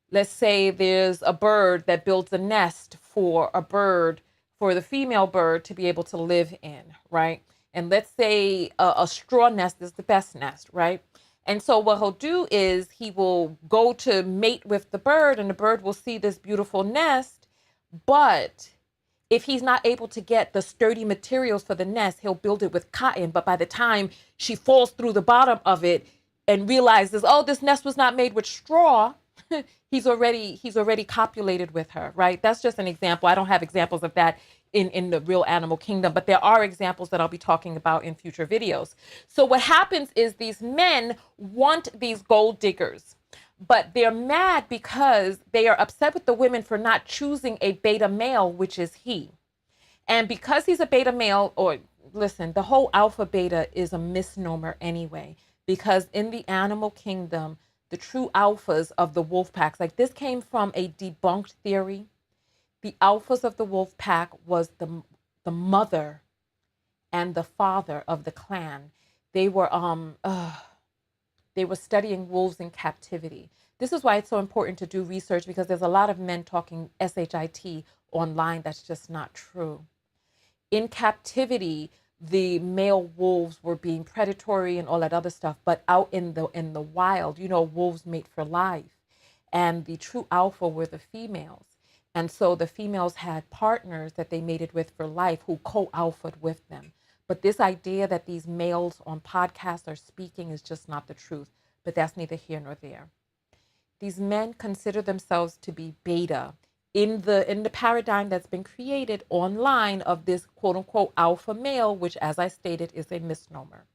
let's say there's a bird that builds a nest for the female bird to be able to live in, right? And let's say a straw nest is the best nest, right? And so what he'll do is he will go to mate with the bird, and the bird will see this beautiful nest. But if he's not able to get the sturdy materials for the nest, he'll build it with cotton. But by the time she falls through the bottom of it and realizes, oh, this nest was not made with straw, he's already copulated with her, right? That's just an example. I don't have examples of that in the real animal kingdom, but there are examples that I'll be talking about in future videos. So what happens is these men want these gold diggers, but they're mad because they are upset with the women for not choosing a beta male, which is he. And because he's a beta male, or listen, the whole alpha beta is a misnomer anyway, because in the animal kingdom, the true alphas of the wolf packs, like this came from a debunked theory. The alphas of the wolf pack was the mother and the father of the clan. They were studying wolves in captivity. This is why it's so important to do research, because there's a lot of men talking shit online that's just not true. In captivity, the male wolves were being predatory and all that other stuff, but out in the wild, wolves mate for life, and the true alpha were the females. And so the females had partners that they mated with for life who co-alphaed with them. But this idea that these males on podcasts are speaking is just not the truth. But that's neither here nor there. These men consider themselves to be beta in the paradigm that's been created online of this quote unquote alpha male, which, as I stated, is a misnomer.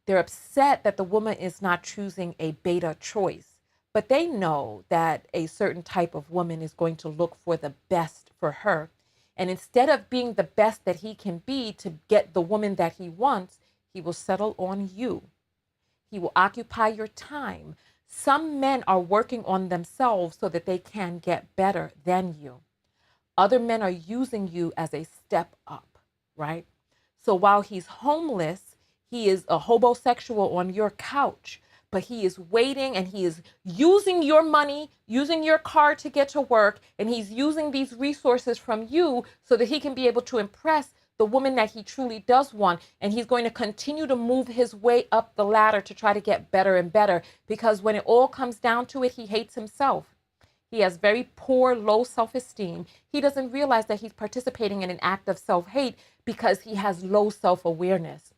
They're upset that the woman is not choosing a beta choice. But they know that a certain type of woman is going to look for the best for her. And instead of being the best that he can be to get the woman that he wants, he will settle on you. He will occupy your time. Some men are working on themselves so that they can get better than you. Other men are using you as a step up, right? So while he's homeless, he is a hobosexual on your couch, but he is waiting and he is using your money, using your car to get to work, and he's using these resources from you so that he can be able to impress the woman that he truly does want. And he's going to continue to move his way up the ladder to try to get better and better, because when it all comes down to it, he hates himself. He has very poor, low self-esteem. He doesn't realize that he's participating in an act of self-hate because he has low self-awareness.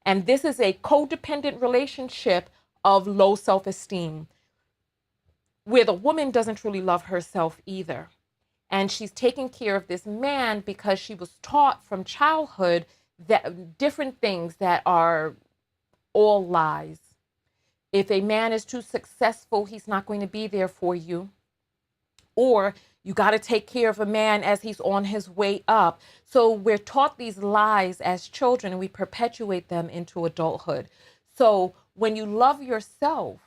And this is a codependent relationship of low self-esteem, where the woman doesn't truly love herself either. And she's taking care of this man because she was taught from childhood that different things that are all lies. If a man is too successful, he's not going to be there for you. Or you got to take care of a man as he's on his way up. So we're taught these lies as children, and we perpetuate them into adulthood. So when you love yourself,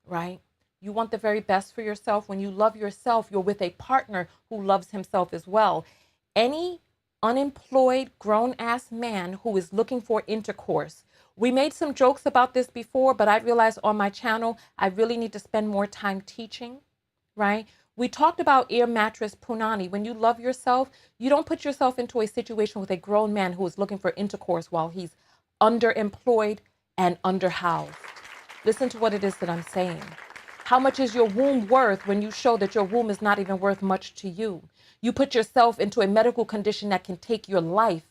right, You want the very best for yourself. When you love yourself, you're with a partner who loves himself as well. Any unemployed grown-ass man who is looking for intercourse. We made some jokes about this before, but I realized on my channel, I really need to spend more time teaching, right? We talked about air mattress punani. When you love yourself, you don't put yourself into a situation with a grown man who is looking for intercourse while he's underemployed and underhoused. Listen to what it is that I'm saying. How much is your womb worth when you show that your womb is not even worth much to you? You put yourself into a medical condition that can take your life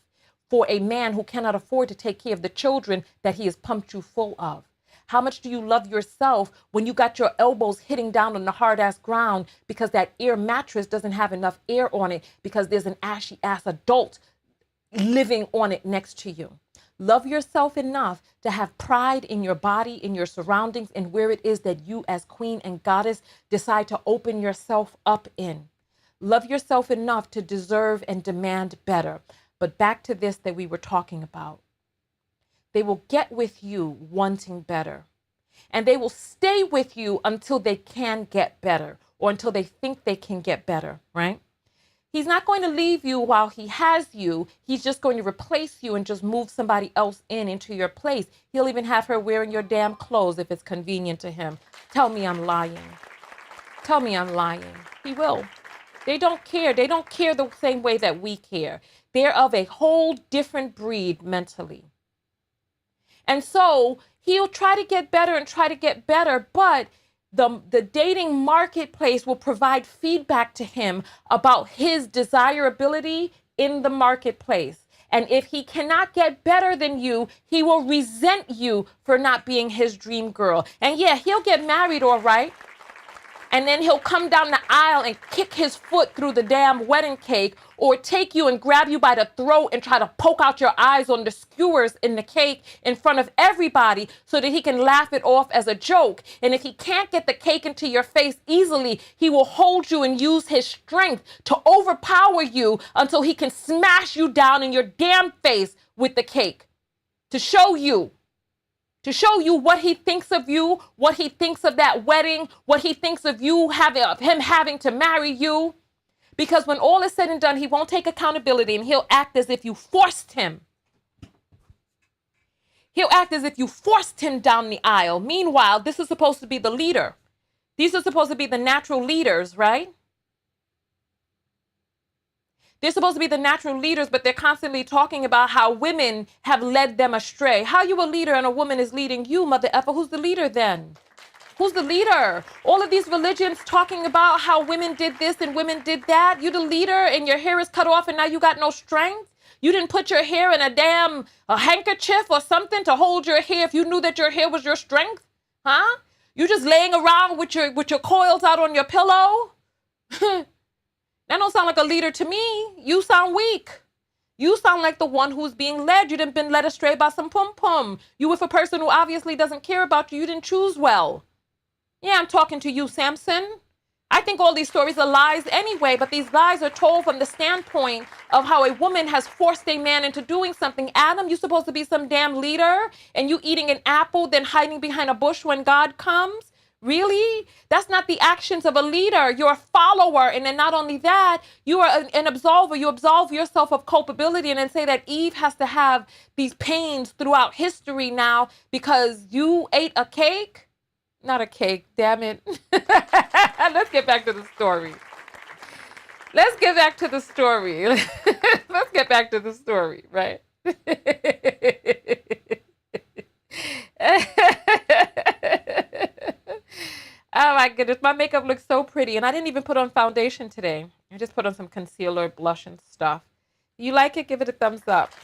for a man who cannot afford to take care of the children that he has pumped you full of. How much do you love yourself when you got your elbows hitting down on the hard ass ground because that air mattress doesn't have enough air on it because there's an ashy ass adult living on it next to you? Love yourself enough to have pride in your body, in your surroundings, and where it is that you as queen and goddess decide to open yourself up in. Love yourself enough to deserve and demand better. But back to this that we were talking about. They will get with you wanting better. And they will stay with you until they can get better or until they think they can get better, right? He's not going to leave you while he has you. He's just going to replace you and just move somebody else into your place. He'll even have her wearing your damn clothes if it's convenient to him. Tell me I'm lying. Tell me I'm lying. He will. They don't care. They don't care the same way that we care. They're of a whole different breed mentally. And so he'll try to get better and try to get better, but the dating marketplace will provide feedback to him about his desirability in the marketplace. And if he cannot get better than you, he will resent you for not being his dream girl. And yeah, he'll get married, all right. And then he'll come down the aisle and kick his foot through the damn wedding cake or take you and grab you by the throat and try to poke out your eyes on the skewers in the cake in front of everybody so that he can laugh it off as a joke. And if he can't get the cake into your face easily, he will hold you and use his strength to overpower you until he can smash you down in your damn face with the cake to show you what he thinks of you, what he thinks of that wedding, what he thinks of him having to marry you. Because when all is said and done, he won't take accountability and he'll act as if you forced him. He'll act as if you forced him down the aisle. Meanwhile, this is supposed to be the leader. These are supposed to be the natural leaders, right? They're supposed to be the natural leaders, but they're constantly talking about how women have led them astray. How you a leader and a woman is leading you, mother effer? Who's the leader then? Who's the leader? All of these religions talking about how women did this and women did that. You the leader and your hair is cut off and now you got no strength? You didn't put your hair in a handkerchief or something to hold your hair if you knew that your hair was your strength? Huh? You just laying around with your coils out on your pillow? That don't sound like a leader to me. You sound weak. You sound like the one who's being led. You didn't been led astray by some pum-pum. You with a person who obviously doesn't care about you. You didn't choose well. Yeah, I'm talking to you, Samson. I think all these stories are lies anyway, but these lies are told from the standpoint of how a woman has forced a man into doing something. Adam, you supposed to be some damn leader, and you eating an apple, then hiding behind a bush when God comes? Really? That's not the actions of a leader. You're a follower. And then not only that, you are an absolver. You absolve yourself of culpability and then say that Eve has to have these pains throughout history now because you ate a cake? Not a cake, damn it. Let's get back to the story. Let's get back to the story. Let's get back to the story, right? Oh my goodness, my makeup looks so pretty. And I didn't even put on foundation today. I just put on some concealer, blush, and stuff. You like it? Give it a thumbs up.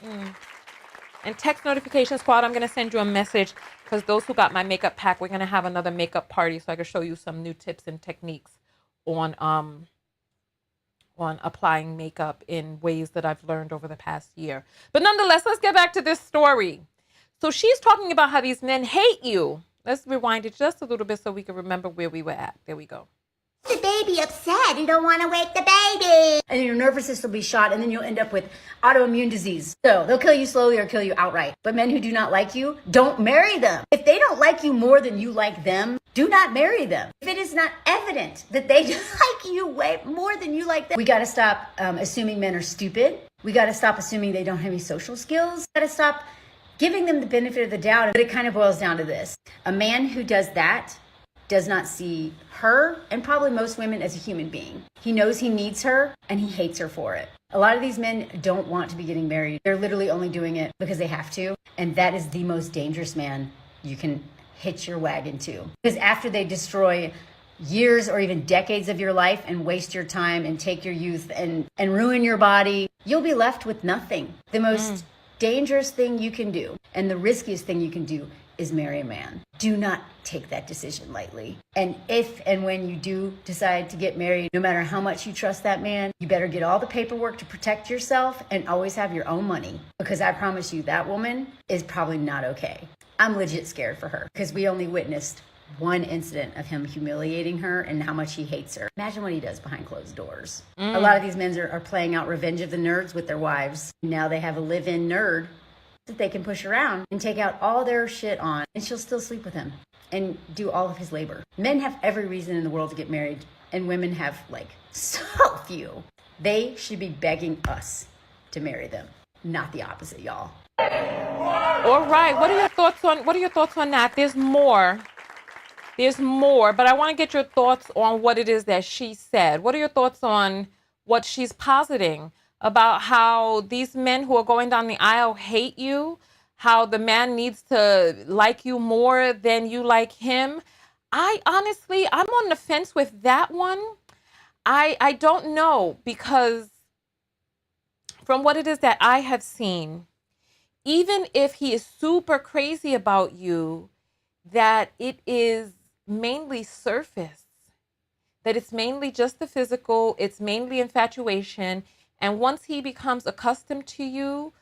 And text notification squad, I'm going to send you a message because those who got my makeup pack, we're going to have another makeup party so I can show you some new tips and techniques on applying makeup in ways that I've learned over the past year. But nonetheless, let's get back to this story. So she's talking about how these men hate you. Let's rewind it just a little bit so we can remember where we were at. There we go. the baby upset. You don't want to wake the baby. And your nervous system will be shot, and then you'll end up with autoimmune disease. So they'll kill you slowly or kill you outright. But men who do not like you, don't marry them. If they don't like you more than you like them, do not marry them. If it is not evident that they like you way more than you like them, we got to stop assuming men are stupid. We got to stop assuming they don't have any social skills. We got to stop giving them the benefit of the doubt. But it kind of boils down to this. A man who does that does not see her, and probably most women, as a human being. He knows he needs her, and he hates her for it. A lot of these men don't want to be getting married. They're literally only doing it because they have to. And that is the most dangerous man you can hitch your wagon to. Because after they destroy years or even decades of your life and waste your time and take your youth and ruin your body, you'll be left with nothing. The most dangerous thing you can do, and the riskiest thing you can do, is marry a man. Do not take that decision lightly. And if and when you do decide to get married, no matter how much you trust that man, you better get all the paperwork to protect yourself and always have your own money. Because I promise you, that woman is probably not okay. I'm legit scared for her because we only witnessed one incident of him humiliating her and how much he hates her. Imagine what he does behind closed doors. A lot of these men are playing out Revenge of the Nerds with their wives. Now they have a live-in nerd that they can push around and take out all their shit on, and she'll still sleep with him and do all of his labor. Men have every reason in the world to get married, and women have like so few. They should be begging us to marry them, not the opposite, y'all. All right. What are your thoughts on that? There's more, but I want to get your thoughts on what it is that she said. What are your thoughts on what she's positing about how these men who are going down the aisle hate you, how the man needs to like you more than you like him? I'm on the fence with that one. I don't know, because from what it is that I have seen, even if he is super crazy about you, that it is mainly surface, that it's mainly just the physical, it's mainly infatuation. And once he becomes accustomed to you,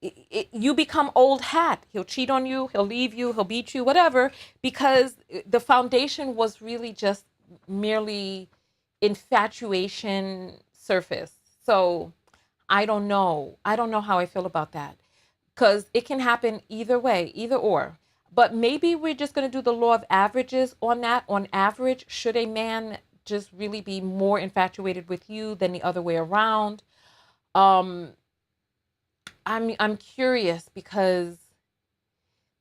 you become old hat. He'll cheat on you, he'll leave you, he'll beat you, whatever, because the foundation was really just merely infatuation surface. So I don't know how I feel about that, because it can happen either way, either or. But maybe we're just going to do the law of averages on that. On average, should a man just really be more infatuated with you than the other way around? I'm curious, because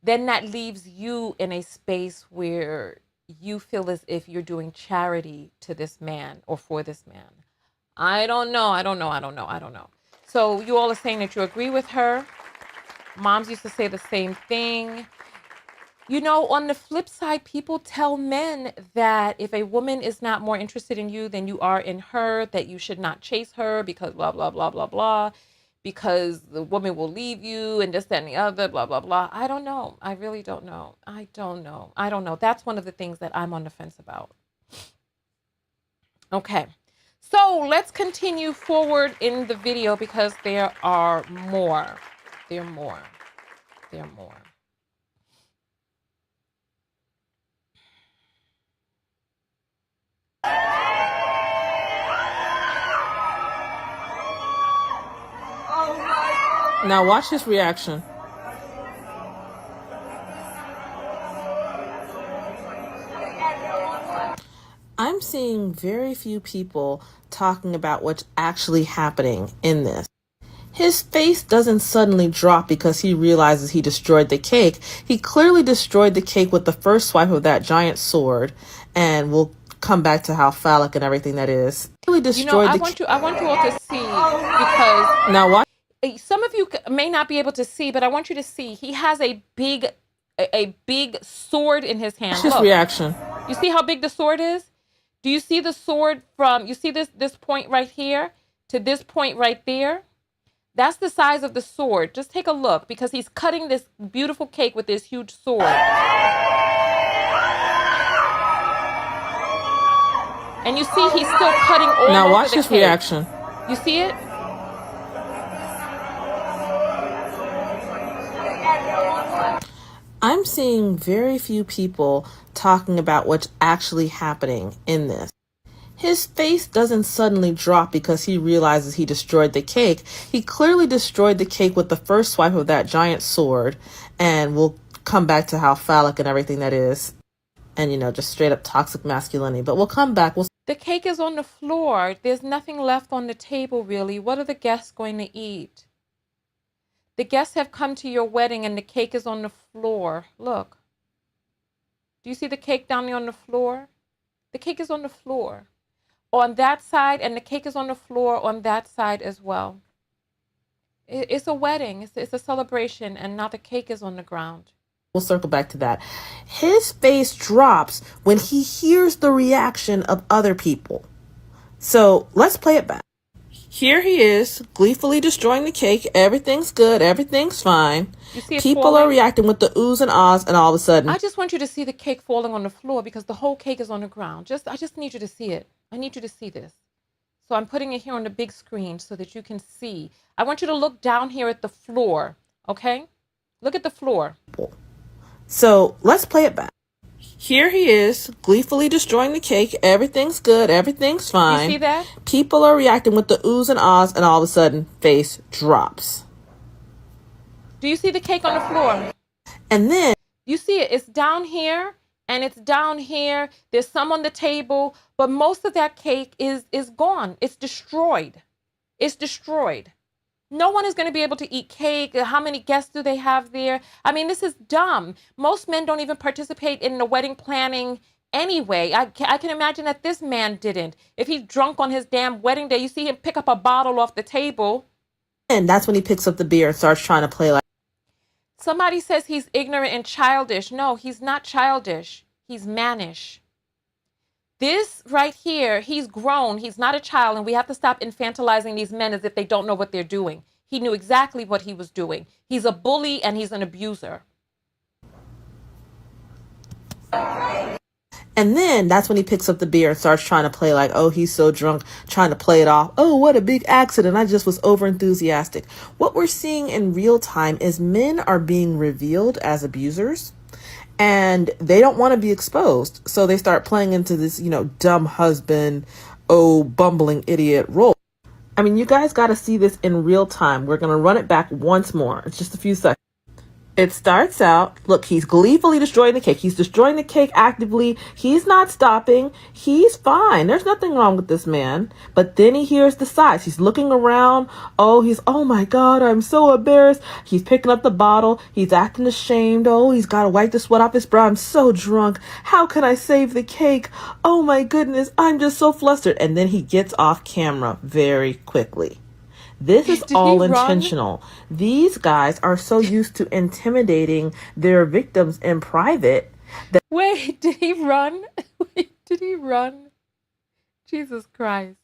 then that leaves you in a space where you feel as if you're doing charity to this man or for this man. I don't know. So you all are saying that you agree with her. Moms used to say the same thing. You know, on the flip side, people tell men that if a woman is not more interested in you than you are in her, that you should not chase her because blah, blah, blah, blah, blah, because the woman will leave you and this, that, and the other, blah, blah, blah. I don't know. I really don't know. I don't know. That's one of the things that I'm on the fence about. Okay. So let's continue forward in the video, because there are more. There are more. Now watch his reaction. I'm seeing very few people talking about what's actually happening in this. His face doesn't suddenly drop because he realizes he destroyed the cake. He clearly destroyed the cake with the first swipe of that giant sword, and we'll come back to how phallic and everything that is. Really destroyed I want you all to see, because now watch. Some of you may not be able to see, but I want you to see. He has a big sword in his hand. Watch his Look. reaction. You see how big the sword is? Do you see the sword you see this point right here to this point right there? That's the size of the sword. Just take a look, because he's cutting this beautiful cake with this huge sword. And you see he's still cutting all now over watch the his cake. reaction. You see it? I'm seeing very few people talking about what's actually happening in this. His face doesn't suddenly drop because he realizes he destroyed the cake. He clearly destroyed the cake with the first swipe of that giant sword, and we'll come back to how phallic and everything that is, and just straight up toxic masculinity. But we'll come back. The cake is on the floor. There's nothing left on the table, really. What are the guests going to eat? The guests have come to your wedding and the cake is on the floor. Look. Do you see the cake down there on the floor? The cake is on the floor. On that side, and the cake is on the floor on that side as well. It's a wedding. It's a celebration, and now the cake is on the ground. We'll circle back to that. His face drops when he hears the reaction of other people. So let's play it back. Here he is, gleefully destroying the cake. Everything's good. Everything's fine. You see it People falling? are reacting with the oohs and ahs, and all of a sudden, I just want you to see the cake falling on the floor because the whole cake is on the ground. I just need you to see it. I need you to see this. So I'm putting it here on the big screen so that you can see. I want you to look down here at the floor, okay? Look at the floor. So let's play it back. Here he is, gleefully destroying the cake. Everything's good. Everything's fine. You see that? People are reacting with the oohs and ahs, and all of a sudden, face drops. Do you see the cake on the floor? And then You see it. It's down here and it's down here. There's some on the table, but most of that cake is gone. It's destroyed. It's destroyed. No one is going to be able to eat cake. How many guests do they have there? I mean, this is dumb. Most men don't even participate in the wedding planning anyway. I can imagine that this man didn't. If he's drunk on his damn wedding day, you see him pick up a bottle off the table. and that's when he picks up the beer and starts trying to play like. Somebody says he's ignorant and childish. No, he's not childish. He's mannish. This right here, he's grown. He's not a child, and we have to stop infantilizing these men as if they don't know what they're doing. He knew exactly what he was doing. He's a bully and he's an abuser. And then that's when he picks up the beer and starts trying to play like, oh, he's so drunk, trying to play it off. Oh, what a big accident. I just was over enthusiastic. What we're seeing in real time is men are being revealed as abusers. And they don't want to be exposed. So they start playing into this, dumb husband, oh, bumbling idiot role. I mean, you guys got to see this in real time. We're going to run it back once more. It's just a few seconds. It starts out, look, he's gleefully destroying the cake. He's destroying the cake actively. He's not stopping. He's fine. There's nothing wrong with this man. But then he hears the sighs. He's looking around. Oh my God, I'm so embarrassed. He's picking up the bottle. He's acting ashamed. Oh, he's got to wipe the sweat off his brow. I'm so drunk. How can I save the cake? Oh my goodness, I'm just so flustered. And then he gets off camera very quickly. This is all intentional. These guys are so used to intimidating their victims in private that. Wait, did he run? Wait, did he run? Jesus Christ.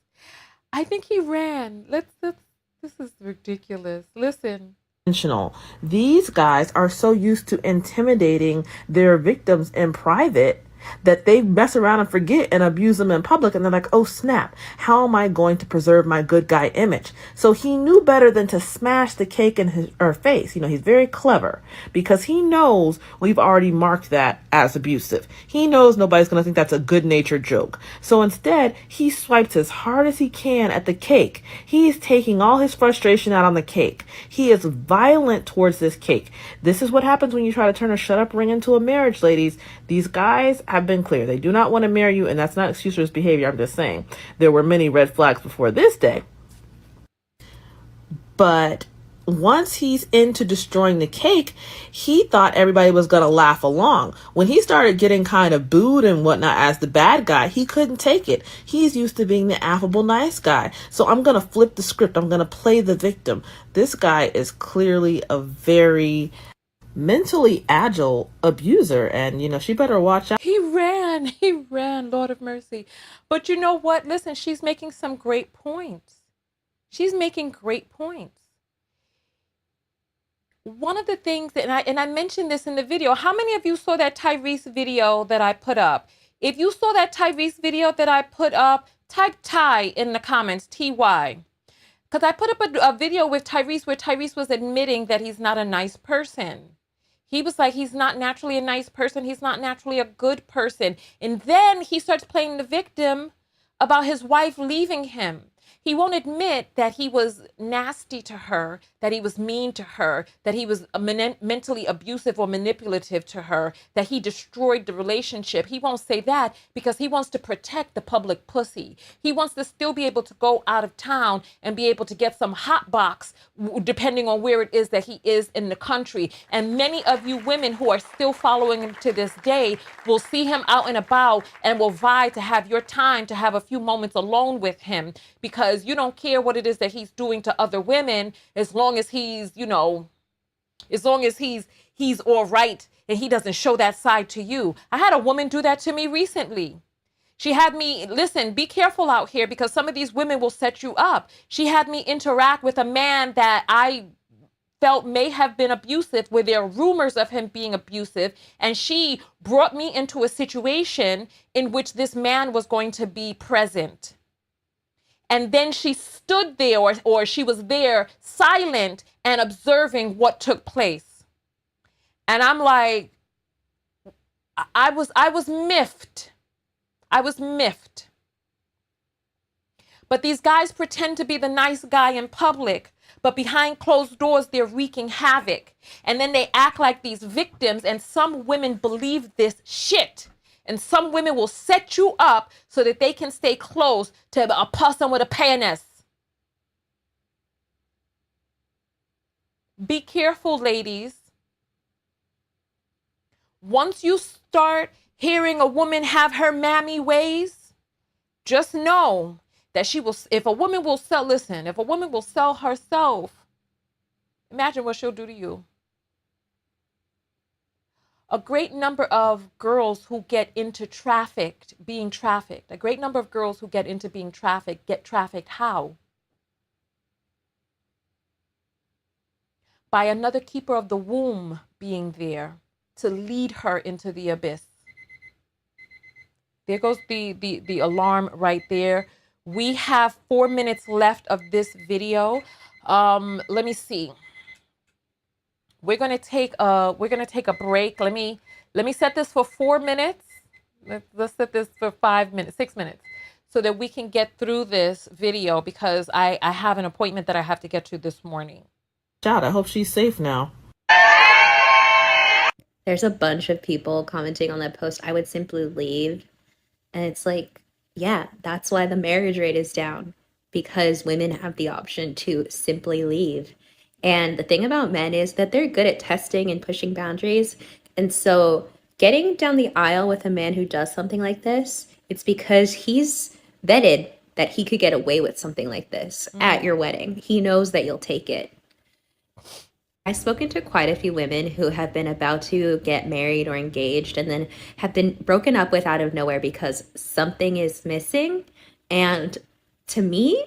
I think he ran. This is ridiculous. Listen. Intentional. These guys are so used to intimidating their victims in private that they mess around and forget and abuse them in public, and they're like, oh snap, how am I going to preserve my good guy image? So he knew better than to smash the cake in her face. He's very clever because he knows we've already marked that as abusive. He knows nobody's going to think that's a good-natured joke. So instead, he swipes as hard as he can at the cake. He's taking all his frustration out on the cake. He is violent towards this cake. This is what happens when you try to turn a shut-up ring into a marriage, ladies. These guys have been clear. They do not want to marry you, and that's not excuse for his behavior. I'm just saying there were many red flags before this day. But once he's into destroying the cake, he thought everybody was going to laugh along. When he started getting kind of booed and whatnot as the bad guy, he couldn't take it. He's used to being the affable, nice guy. So I'm going to flip the script. I'm going to play the victim. This guy is clearly a very mentally agile abuser, and she better watch out. He ran, Lord of mercy. But you know what? Listen, she's making some great points. She's making great points. One of the things that, and I mentioned this in the video, how many of you saw that Tyrese video that I put up? If you saw that Tyrese video that I put up, type Ty in the comments, TY. Because I put up a video with Tyrese where Tyrese was admitting that he's not a nice person. He was like, he's not naturally a nice person. He's not naturally a good person. And then he starts playing the victim about his wife leaving him. He won't admit that he was nasty to her, that he was mean to her, that he was mentally abusive or manipulative to her, that he destroyed the relationship. He won't say that because he wants to protect the public pussy. He wants to still be able to go out of town and be able to get some hot box, depending on where it is that he is in the country. And many of you women who are still following him to this day will see him out and about and will vie to have your time to have a few moments alone with him, because you don't care what it is that he's doing to other women, as long as he's, as long as he's all right and he doesn't show that side to you. I had a woman do that to me recently. She had me, listen, be careful out here because some of these women will set you up. She had me interact with a man that I felt may have been abusive, where there are rumors of him being abusive. And she brought me into a situation in which this man was going to be present. And then she stood there, or she was there silent and observing what took place. And I'm like, I was miffed. I was miffed. But these guys pretend to be the nice guy in public, but behind closed doors, they're wreaking havoc. And then they act like these victims, and some women believe this shit. And some women will set you up so that they can stay close to a person with a penis. Be careful, ladies. Once you start hearing a woman have her mammy ways, just know that she will, if a woman will sell herself, imagine what she'll do to you. A great number of girls who get into being trafficked, a great number of girls who get into being trafficked, get trafficked how? By another keeper of the womb being there to lead her into the abyss. There goes the alarm right there. We have 4 minutes left of this video. Let me see. We're gonna take a break. Let me set this for 4 minutes. Let's set this for 6 minutes, so that we can get through this video, because I have an appointment that I have to get to this morning. Shout, I hope she's safe now. There's a bunch of people commenting on that post, I would simply leave. And it's like, yeah, that's why the marriage rate is down, because women have the option to simply leave. And the thing about men is that they're good at testing and pushing boundaries. And so getting down the aisle with a man who does something like this, it's because he's vetted that he could get away with something like this at your wedding. He knows that you'll take it. I've spoken to quite a few women who have been about to get married or engaged and then have been broken up with out of nowhere because something is missing. And to me,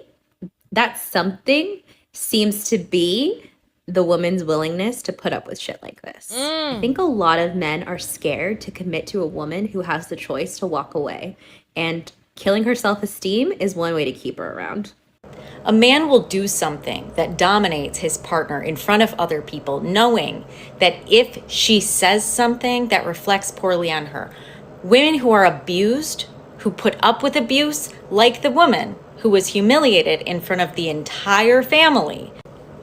that something seems to be the woman's willingness to put up with shit like this. I think a lot of men are scared to commit to a woman who has the choice to walk away. And killing her self-esteem is one way to keep her around. A man will do something that dominates his partner in front of other people, knowing that if she says something that reflects poorly on her, women who are abused, who put up with abuse, like the woman who was humiliated in front of the entire family,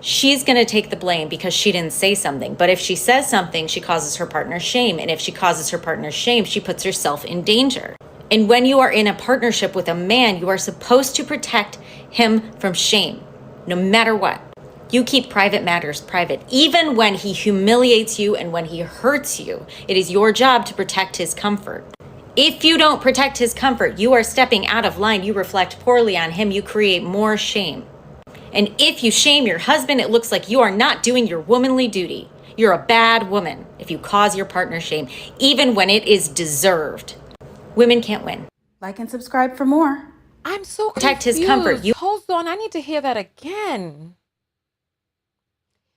she's going to take the blame because she didn't say something. But if she says something, she causes her partner shame. And if she causes her partner shame, she puts herself in danger. And when you are in a partnership with a man, you are supposed to protect him from shame, no matter what. You keep private matters private, even when he humiliates you and when he hurts you. It is your job to protect his comfort. If you don't protect his comfort, you are stepping out of line. You reflect poorly on him. You create more shame. And if you shame your husband, it looks like you are not doing your womanly duty. You're a bad woman if you cause your partner shame, even when it is deserved. Women can't win. Like and subscribe for more. I'm so Protect confused. his comfort. Hold on, I need to hear that again.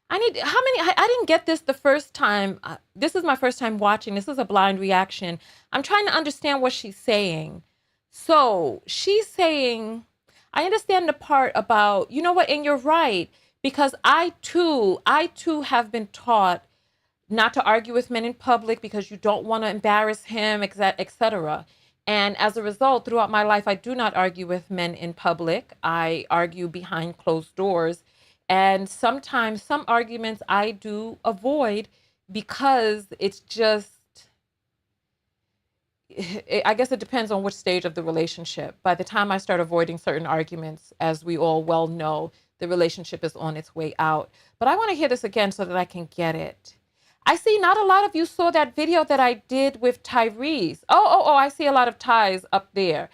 I didn't get this the first time. This is my first time watching. This is a blind reaction. I'm trying to understand what she's saying. So she's saying, I understand the part about, you know what, and you're right, because I too have been taught not to argue with men in public because you don't want to embarrass him, etc. And as a result, throughout my life, I do not argue with men in public. I argue behind closed doors. And sometimes some arguments I do avoid because it's just, I guess it depends on which stage of the relationship. By the time I start avoiding certain arguments, as we all well know, the relationship is on its way out. But I want to hear this again so that I can get it. I see not a lot of you saw that video that I did with Tyrese. Oh, I see a lot of ties up there.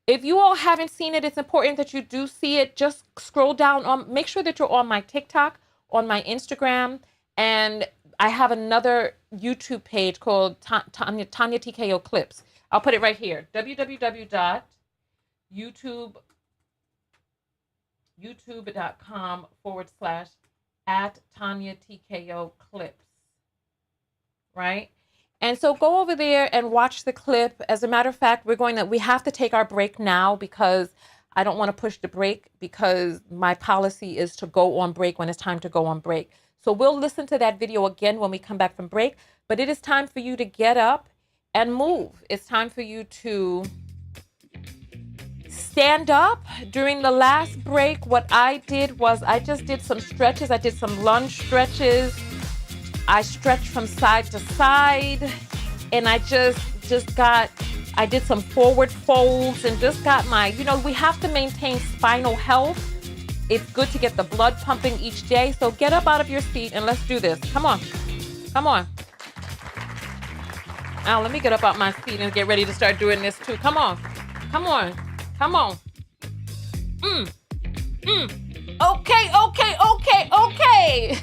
If you all haven't seen it, it's important that you do see it. Just scroll down on, make sure that you're on my TikTok, on my Instagram, and I have another YouTube page called Tonya TKO Clips. I'll put it right here, youtube.com/@Tonya Clips. Right? And so go over there and watch the clip. As a matter of fact, we have to take our break now because I don't want to push the break because my policy is to go on break when it's time to go on break. So we'll listen to that video again when we come back from break, but it is time for you to get up and move. It's time for you to stand up. During the last break, what I did was I just did some stretches. I did some lunge stretches. I stretched from side to side, and I I did some forward folds and just got we have to maintain spinal health. It's good to get the blood pumping each day. So get up out of your seat and let's do this. Come on. Now let me get up out my seat and get ready to start doing this too. Come on. Okay.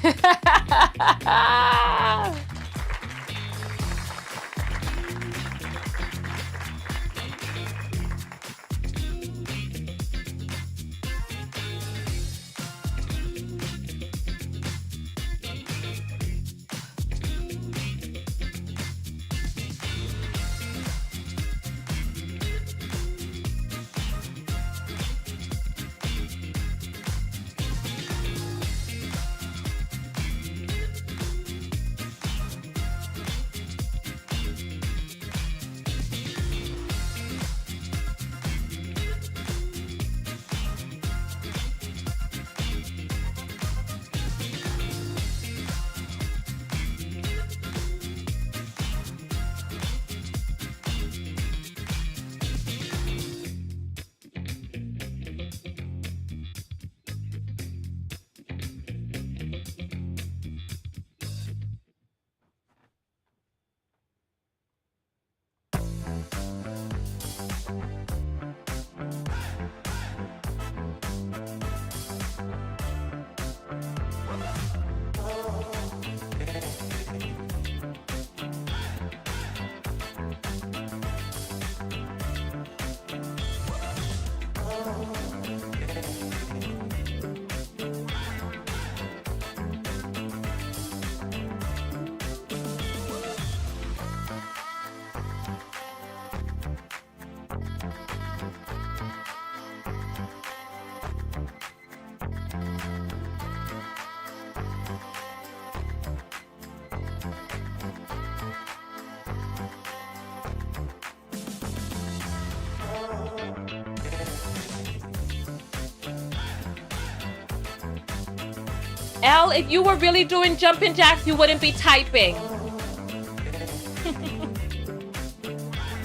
Elle, if you were really doing jumping jacks, you wouldn't be typing.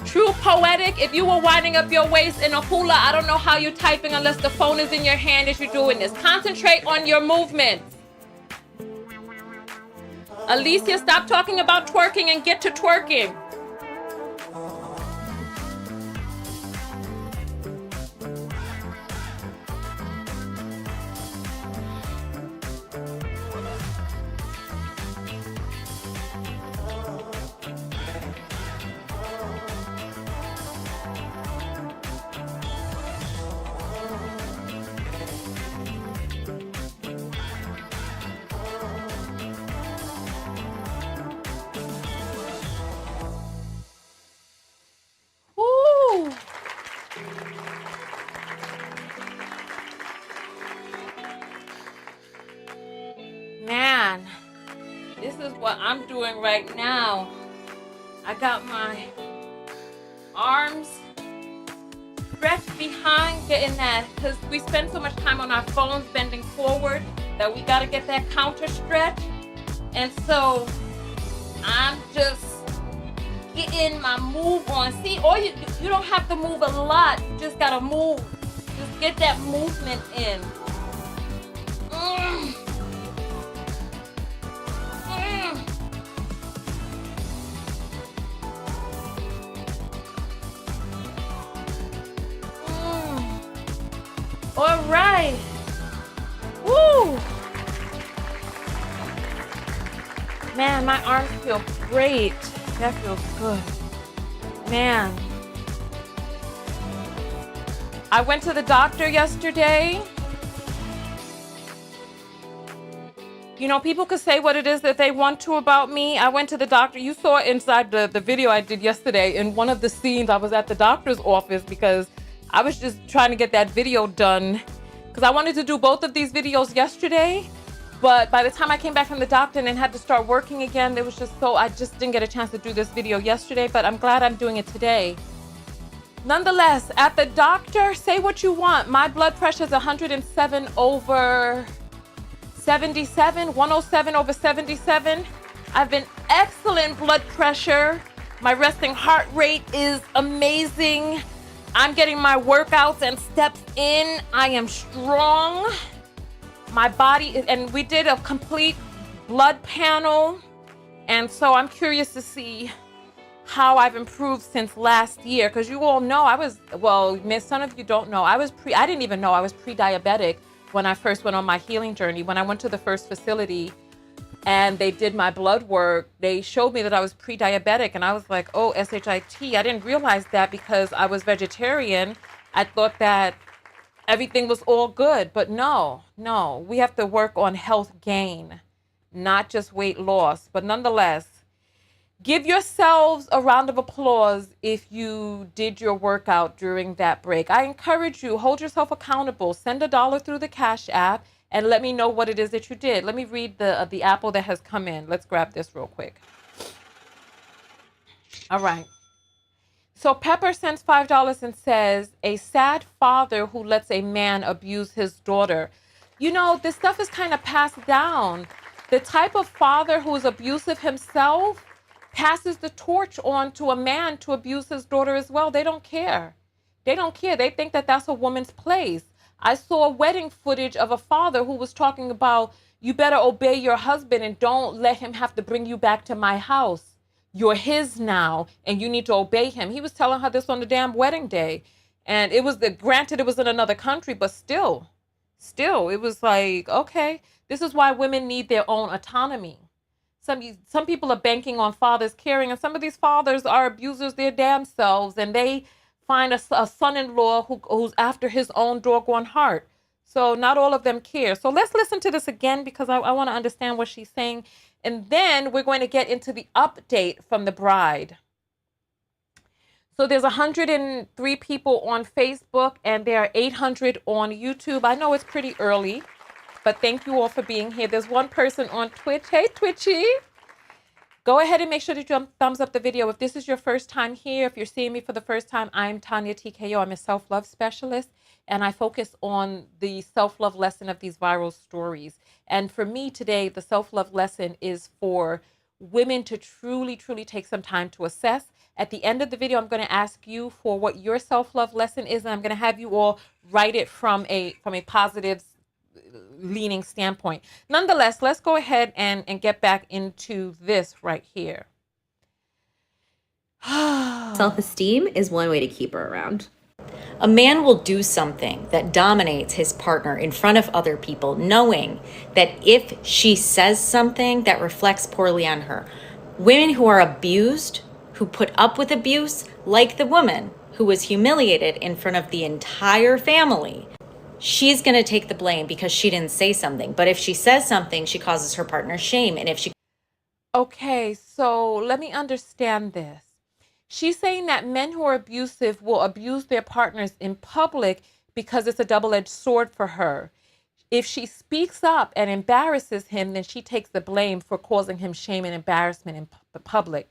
True Poetic, if you were winding up your waist in a hula, I don't know how you're typing unless the phone is in your hand as you're doing this. Concentrate on your movements. Alicia, stop talking about twerking and get to twerking. Man, this is what I'm doing right now. I got my arms stretch behind getting that, because we spend so much time on our phones bending forward that we got to get that counter stretch. And so I'm just getting my move on. See, or you don't have to move a lot. You just got to move. Just get that movement in. Mm. Mm. All right. Woo. Man, my arms feel great. That feels good. Man. I went to the doctor yesterday. You know, people could say what it is that they want to about me. I went to the doctor. You saw inside the video I did yesterday. In one of the scenes, I was at the doctor's office because I was just trying to get that video done. Because I wanted to do both of these videos yesterday. But by the time I came back from the doctor and had to start working again, it was just so, I just didn't get a chance to do this video yesterday. But I'm glad I'm doing it today. Nonetheless, at the doctor, say what you want. My blood pressure is 107 over 77, 107 over 77. I've been excellent blood pressure. My resting heart rate is amazing. I'm getting my workouts and steps in. I am strong. My body is, and we did a complete blood panel. And so I'm curious to see how I've improved since last year. Because you all know some of you don't know, I didn't even know I was pre-diabetic when I first went on my healing journey. When I went to the first facility and they did my blood work, they showed me that I was pre-diabetic. And I was like, oh, SHIT. I didn't realize that because I was vegetarian. I thought that everything was all good. But no, we have to work on health gain, not just weight loss. But nonetheless, give yourselves a round of applause if you did your workout during that break. I encourage you, hold yourself accountable. Send $1 through the Cash App and let me know what it is that you did. Let me read the apple that has come in. Let's grab this real quick. All right. So Pepper sends $5 and says, a sad father who lets a man abuse his daughter. You know, this stuff is kind of passed down. The type of father who is abusive himself passes the torch on to a man to abuse his daughter as well. They don't care. They don't care. They think that that's a woman's place. I saw wedding footage of a father who was talking about, you better obey your husband and don't let him have to bring you back to my house. You're his now and you need to obey him. He was telling her this on the damn wedding day. And it was, granted it was in another country, but still, it was like, okay, this is why women need their own autonomy. Some people are banking on fathers caring, and some of these fathers are abusers their damn selves, and they find a son-in-law who's after his own doggone heart. So not all of them care. So let's listen to this again because I want to understand what she's saying. And then we're going to get into the update from the bride. So there's 103 people on Facebook, and there are 800 on YouTube. I know it's pretty early, but thank you all for being here. There's one person on Twitch. Hey, Twitchy. Go ahead and make sure that you thumbs up the video. If this is your first time here, if you're seeing me for the first time, I'm Tonya TKO. I'm a self-love specialist, and I focus on the self-love lesson of these viral stories. And for me today, the self-love lesson is for women to truly, truly take some time to assess. At the end of the video, I'm going to ask you for what your self-love lesson is, and I'm going to have you all write it from a positive leaning standpoint. Nonetheless, let's go ahead and get back into this right here. Self-esteem is one way to keep her around. A man will do something that dominates his partner in front of other people, knowing that if she says something that reflects poorly on her. Women who are abused, who put up with abuse, like the woman who was humiliated in front of the entire family, she's going to take the blame because she didn't say something. But if she says something, she causes her partner shame. And if she... Okay, so let me understand this. She's saying that men who are abusive will abuse their partners in public because it's a double-edged sword for her. If she speaks up and embarrasses him, then she takes the blame for causing him shame and embarrassment in the public.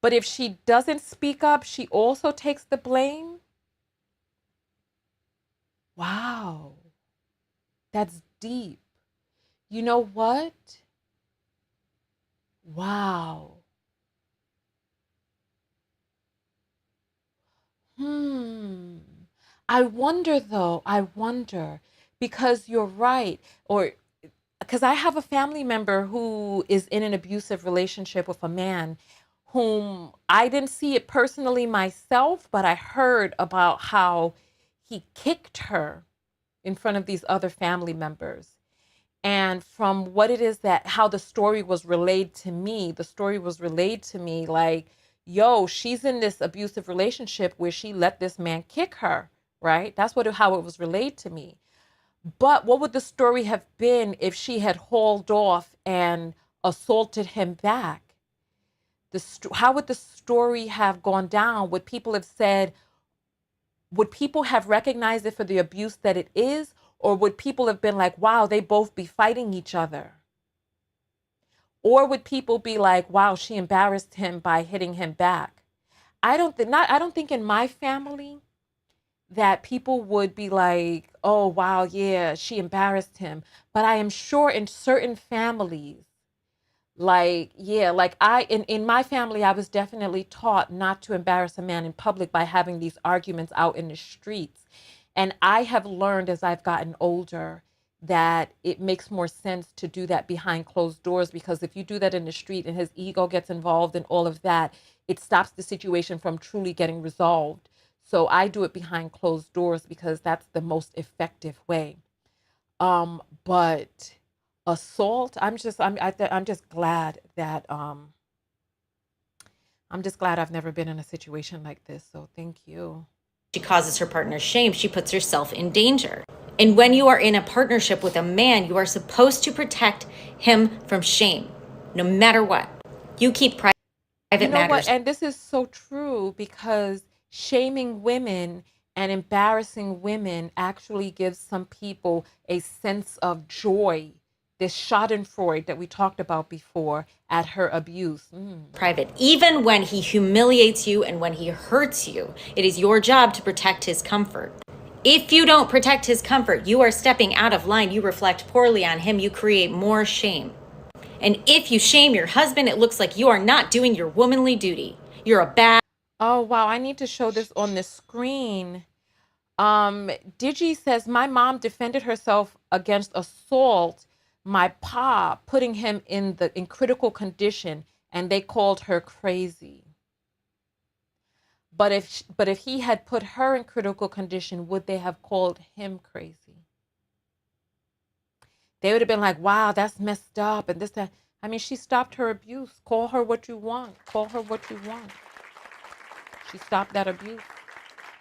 But if she doesn't speak up, she also takes the blame. Wow. That's deep. You know what? Wow. Hmm. I wonder though, because you're right, or because I have a family member who is in an abusive relationship with a man whom I didn't see it personally myself, but I heard about how he kicked her in front of these other family members. And from what it is that how the story was relayed to me, like, yo, she's in this abusive relationship where she let this man kick her, right? That's how it was relayed to me. But what would the story have been if she had hauled off and assaulted him back? How would the story have gone down? Would people have recognized it for the abuse that it is? Or would people have been like, wow, they both be fighting each other? Or would people be like, wow, she embarrassed him by hitting him back? I don't think in my family that people would be like, oh, wow, yeah, she embarrassed him. But I am sure in certain families, like, yeah, like in my family, I was definitely taught not to embarrass a man in public by having these arguments out in the streets. And I have learned as I've gotten older that it makes more sense to do that behind closed doors, because if you do that in the street and his ego gets involved and all of that, it stops the situation from truly getting resolved. So I do it behind closed doors because that's the most effective way. But assault, I'm just glad that I'm just glad I've never been in a situation like this. So thank you. She causes her partner shame, she puts herself in danger. And when you are in a partnership with a man, you are supposed to protect him from shame, no matter what. You keep private You know what? matters. And this is so true, because shaming women and embarrassing women actually gives some people a sense of joy. This Schadenfreude that we talked about before at her abuse. Private. Even when he humiliates you and when he hurts you, it is your job to protect his comfort. If you don't protect his comfort, you are stepping out of line. You reflect poorly on him. You create more shame. And if you shame your husband, it looks like you are not doing your womanly duty. You're a bad. Oh, wow. I need to show this on the screen. Digi says, my mom defended herself against assault. My pa putting him in critical condition, and they called her crazy. But if he had put her in critical condition, would they have called him crazy? They would have been like, wow, that's messed up, and this, that. I mean, she stopped her abuse. Call her what you want. Call her what you want. She stopped that abuse.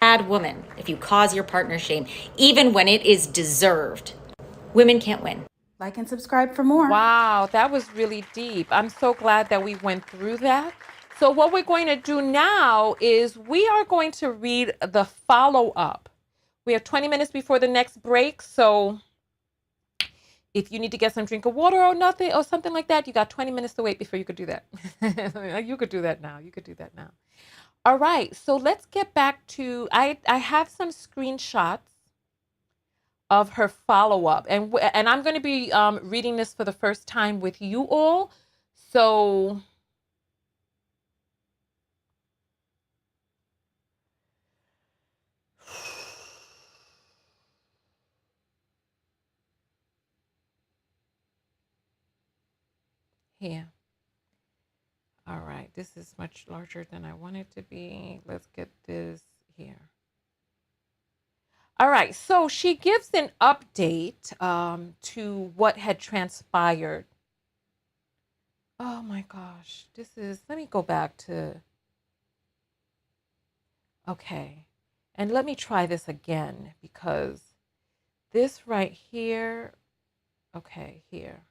Bad woman if you cause your partner shame, even when it is deserved. Women can't win. Like and subscribe for more. Wow, that was really deep. I'm so glad that we went through that. So what we're going to do now is we are going to read the follow-up. We have 20 minutes before the next break, so if you need to get some drink of water or nothing or something like that, you got 20 minutes to wait before you could do that. You could do that now. You could do that now. All right, so let's get back to, I have some screenshots of her follow-up, and I'm going to be reading this for the first time with you all. So here. All right, this is much larger than I want it to be. Let's get this here. All right, so she gives an update to what had transpired. Oh my gosh, let me go back to, okay. And let me try this again, because this right here, okay, here.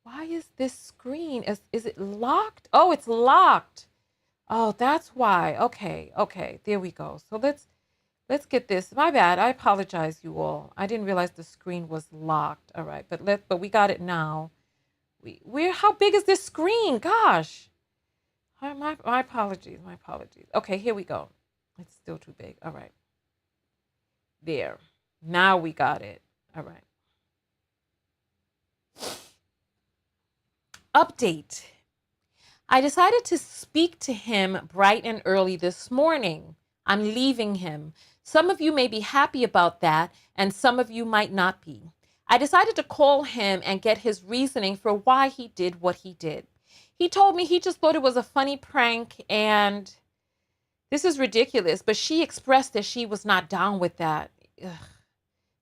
Why is this screen, is it locked? Oh, it's locked. Oh, that's why. Okay, there we go. So let's get this. My bad. I apologize, you all. I didn't realize the screen was locked. All right, but we got it now. How big is this screen? Gosh. My apologies. Okay, here we go. It's still too big. All right. There. Now we got it. All right. Update. I decided to speak to him bright and early this morning. I'm leaving him. Some of you may be happy about that, and some of you might not be. I decided to call him and get his reasoning for why he did what he did. He told me he just thought it was a funny prank, and this is ridiculous, but she expressed that she was not down with that. Ugh.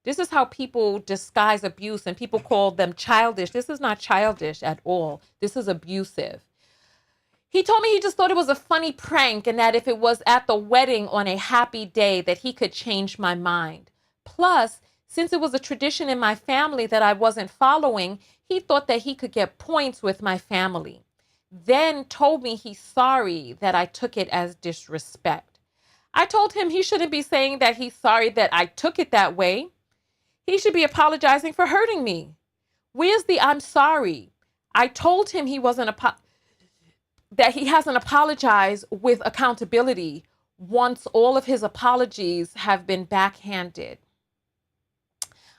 This is how people disguise abuse, and people call them childish. This is not childish at all. This is abusive. He told me he just thought it was a funny prank and that if it was at the wedding on a happy day that he could change my mind. Plus, since it was a tradition in my family that I wasn't following, he thought that he could get points with my family. Then told me he's sorry that I took it as disrespect. I told him he shouldn't be saying that he's sorry that I took it that way. He should be apologizing for hurting me. Where's the I'm sorry? I told him that he hasn't apologized with accountability once all of his apologies have been backhanded.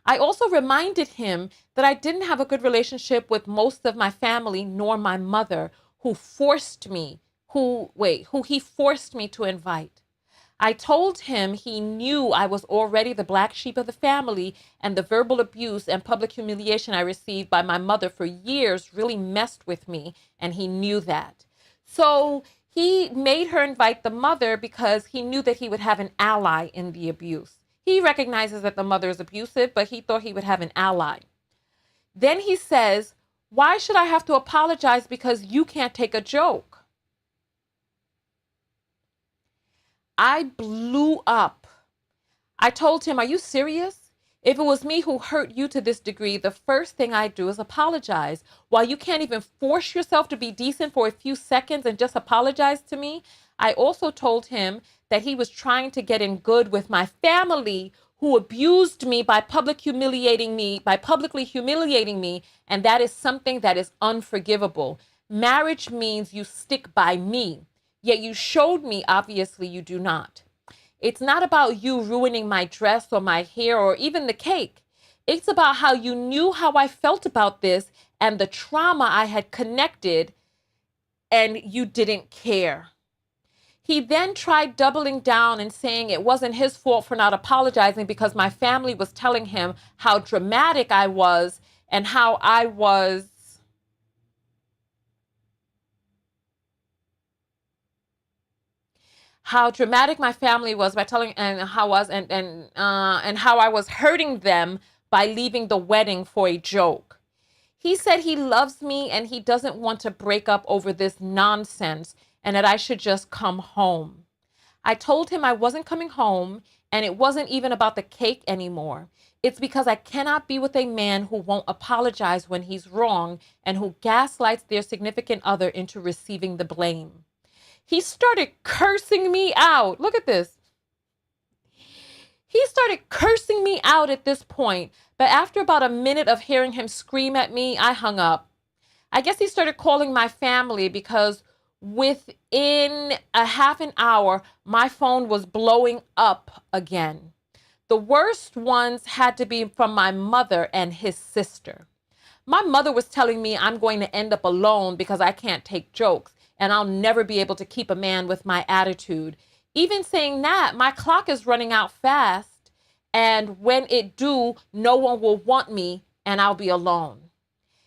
I also reminded him that I didn't have a good relationship with most of my family, nor my mother, who he forced me to invite. I told him he knew I was already the black sheep of the family, and the verbal abuse and public humiliation I received by my mother for years really messed with me, and he knew that. So he made her invite the mother because he knew that he would have an ally in the abuse. He recognizes that the mother is abusive, but he thought he would have an ally. Then he says, why should I have to apologize because you can't take a joke? I blew up. I told him, are you serious? If it was me who hurt you to this degree, the first thing I'd do is apologize. While you can't even force yourself to be decent for a few seconds and just apologize to me, I also told him that he was trying to get in good with my family who abused me by publicly humiliating me, and that is something that is unforgivable. Marriage means you stick by me, yet you showed me obviously you do not. It's not about you ruining my dress or my hair or even the cake. It's about how you knew how I felt about this and the trauma I had connected, and you didn't care. He then tried doubling down and saying it wasn't his fault for not apologizing because my family was telling him how dramatic I was and how dramatic my family was by telling and how I was hurting them by leaving the wedding for a joke. He said he loves me and he doesn't want to break up over this nonsense and that I should just come home. I told him I wasn't coming home and it wasn't even about the cake anymore. It's because I cannot be with a man who won't apologize when he's wrong and who gaslights their significant other into receiving the blame. He started cursing me out. Look at this. He started cursing me out at this point, but after about a minute of hearing him scream at me, I hung up. I guess he started calling my family because within a half an hour, my phone was blowing up again. The worst ones had to be from my mother and his sister. My mother was telling me I'm going to end up alone because I can't take jokes and I'll never be able to keep a man with my attitude. Even saying that, my clock is running out fast, and when it do, no one will want me and I'll be alone.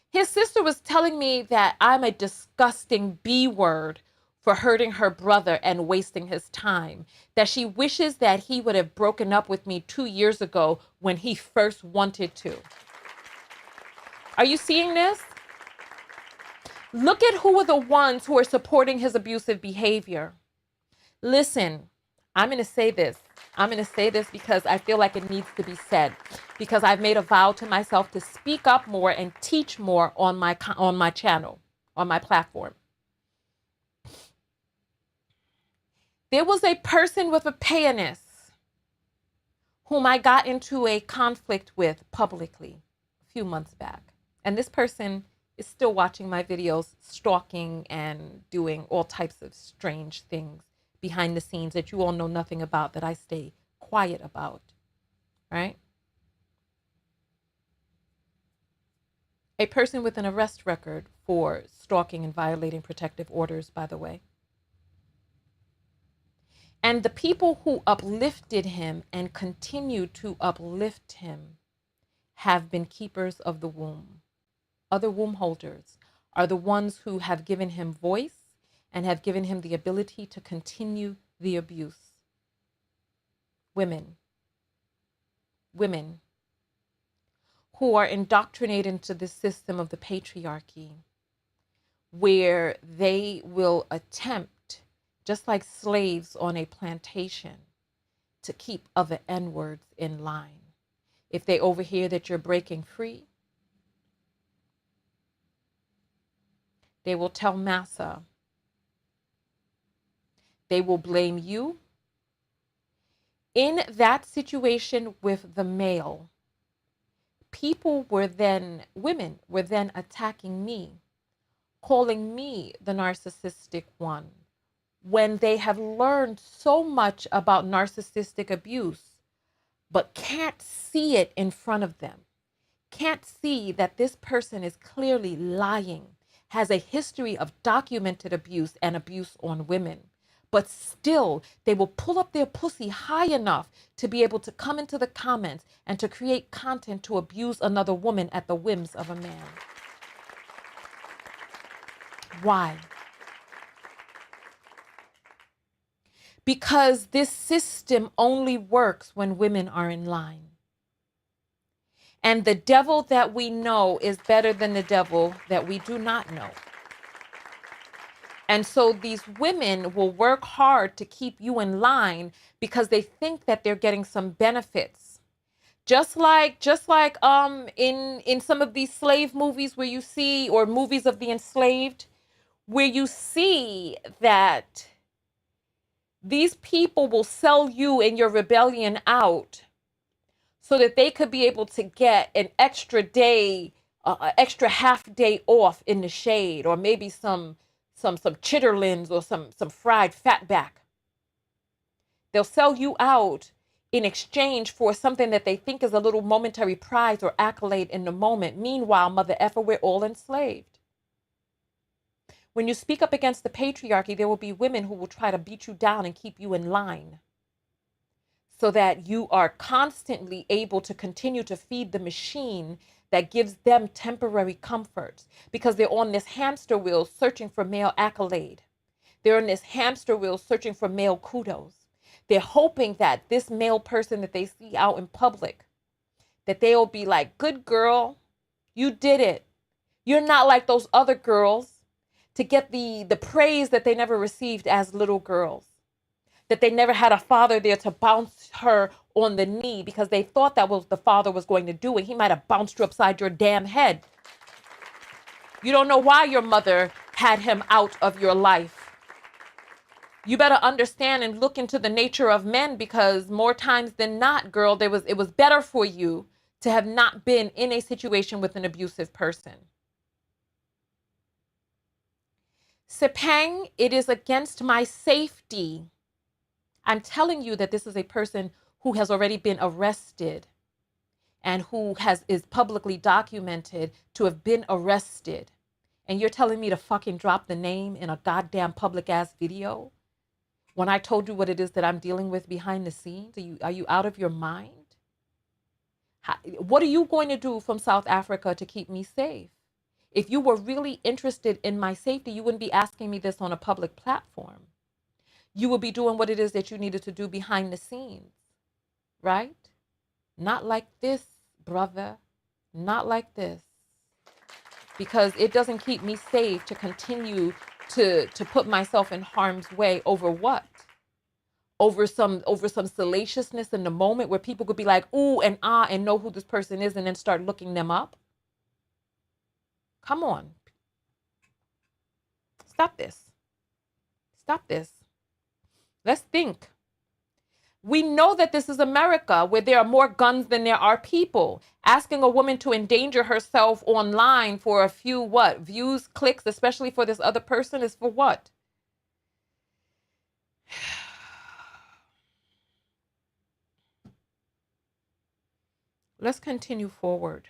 His sister was telling me that I'm a disgusting B word for hurting her brother and wasting his time, that she wishes that he would have broken up with me 2 years ago when he first wanted to. Are you seeing this? Look at who are the ones who are supporting his abusive behavior. Listen, I'm going to say this. I'm going to say this because I feel like it needs to be said, because I've made a vow to myself to speak up more and teach more on my channel, on my platform. There was a person with a penis whom I got into a conflict with publicly a few months back. And this person is still watching my videos, stalking and doing all types of strange things behind the scenes that you all know nothing about, that I stay quiet about. right? A person with an arrest record for stalking and violating protective orders, by the way. And the people who uplifted him and continue to uplift him have been keepers of the womb. Other womb holders are the ones who have given him voice and have given him the ability to continue the abuse. Women who are indoctrinated into the system of the patriarchy, where they will attempt, just like slaves on a plantation, to keep other N-words in line. If they overhear that you're breaking free, they will tell massa. They will blame you. In that situation with the male, women were then attacking me, calling me the narcissistic one, when they have learned so much about narcissistic abuse, but can't see it in front of them, can't see that this person is clearly lying, has a history of documented abuse and abuse on women. But still, they will pull up their pussy high enough to be able to come into the comments and to create content to abuse another woman at the whims of a man. Why? Because this system only works when women are in line. And the devil that we know is better than the devil that we do not know. And so these women will work hard to keep you in line because they think that they're getting some benefits. Just like in some of these slave movies where you see, or movies of the enslaved, where you see that these people will sell you and your rebellion out so that they could be able to get an extra day, extra half day off in the shade, or maybe some chitterlings or some fried fatback. They'll sell you out in exchange for something that they think is a little momentary prize or accolade in the moment. Meanwhile, mother effer, we're all enslaved. When you speak up against the patriarchy, there will be women who will try to beat you down and keep you in line, so that you are constantly able to continue to feed the machine that gives them temporary comforts, because they're on this hamster wheel searching for male accolade. They're on this hamster wheel searching for male kudos. They're hoping that this male person that they see out in public, that they'll be like, good girl, you did it. You're not like those other girls, to get the praise that they never received as little girls, that they never had a father there to bounce her on the knee because they thought that was the father was going to do it. He might have bounced you upside your damn head. You don't know why your mother had him out of your life. You better understand and look into the nature of men, because more times than not, girl, it was better for you to have not been in a situation with an abusive person. Sepang, it is against my safety. I'm telling you that this is a person who has already been arrested and who is publicly documented to have been arrested. And you're telling me to fucking drop the name in a goddamn public ass video when I told you what it is that I'm dealing with behind the scenes? Are you out of your mind? What are you going to do from South Africa to keep me safe? If you were really interested in my safety, you wouldn't be asking me this on a public platform. You would be doing what it is that you needed to do behind the scenes, right? Not like this, brother. Not like this. Because it doesn't keep me safe to continue to put myself in harm's way over what? Over some salaciousness in the moment where people could be like, ooh and ah, and know who this person is and then start looking them up. Come on. Stop this. Stop this. Let's think. We know that this is America, where there are more guns than there are people. Asking a woman to endanger herself online for a few views, clicks, especially for this other person, is for what? let's continue forward.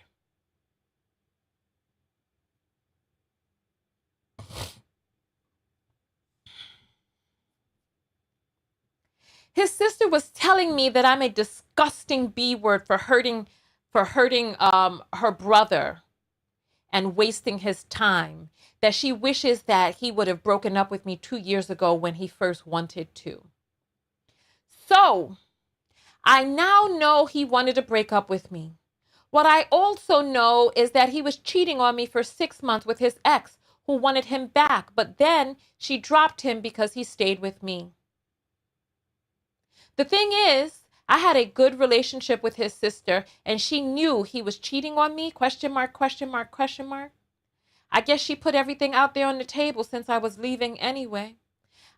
His sister was telling me that I'm a disgusting B word for hurting her brother and wasting his time, that she wishes that he would have broken up with me 2 years ago when he first wanted to. So I now know he wanted to break up with me. What I also know is that he was cheating on me for 6 months with his ex, who wanted him back, but then she dropped him because he stayed with me. The thing is, I had a good relationship with his sister, and she knew he was cheating on me, question mark, question mark, question mark. I guess she put everything out there on the table since I was leaving anyway.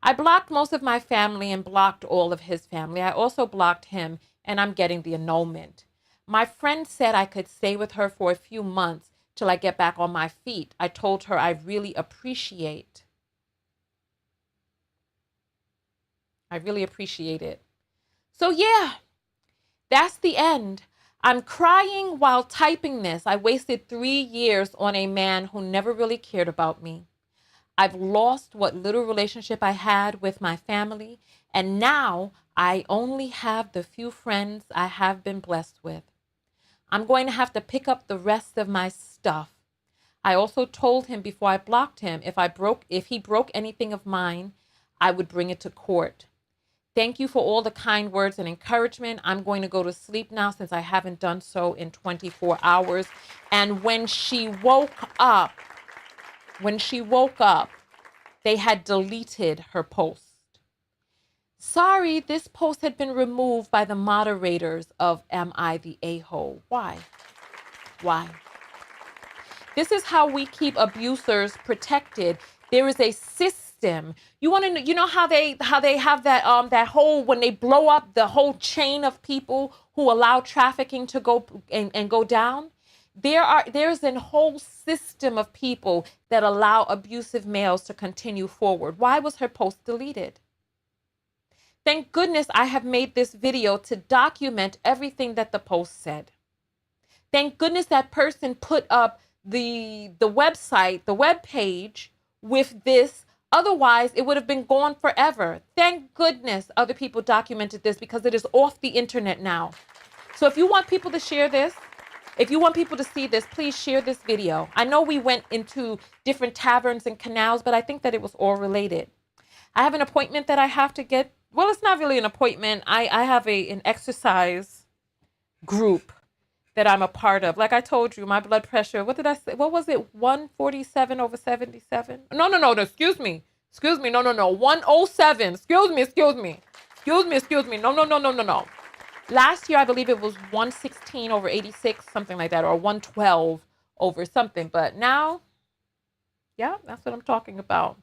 I blocked most of my family and blocked all of his family. I also blocked him, and I'm getting the annulment. My friend said I could stay with her for a few months till I get back on my feet. I told her I really appreciate it. So yeah, that's the end. I'm crying while typing this. I wasted 3 years on a man who never really cared about me. I've lost what little relationship I had with my family, and now I only have the few friends I have been blessed with. I'm going to have to pick up the rest of my stuff. I also told him before I blocked him, if he broke anything of mine, I would bring it to court. Thank you for all the kind words and encouragement. I'm going to go to sleep now since I haven't done so in 24 hours. And when she woke up, they had deleted her post. Sorry, this post had been removed by the moderators of Am I the A-hole? Why? This is how we keep abusers protected. There is a system. You want to know, you know how they have that whole, when they blow up the whole chain of people who allow trafficking to go and go down? There's a whole system of people that allow abusive males to continue forward. Why was her post deleted? Thank goodness I have made this video to document everything that the post said. Thank goodness that person put up the website, the web page with this. Otherwise, it would have been gone forever. Thank goodness other people documented this, because it is off the internet now. So if you want people to share this, if you want people to see this, please share this video. I know we went into different taverns and canals, but I think that it was all related. I have an appointment that I have to get. Well, it's not really an appointment. I have an exercise group that I'm a part of. Like I told you, my blood pressure, what did I say? What was it? 147/77? No, excuse me. No. 107. Excuse me. No. Last year, I believe it was 116/86, something like that, or 112 over something. But now, yeah, that's what I'm talking about.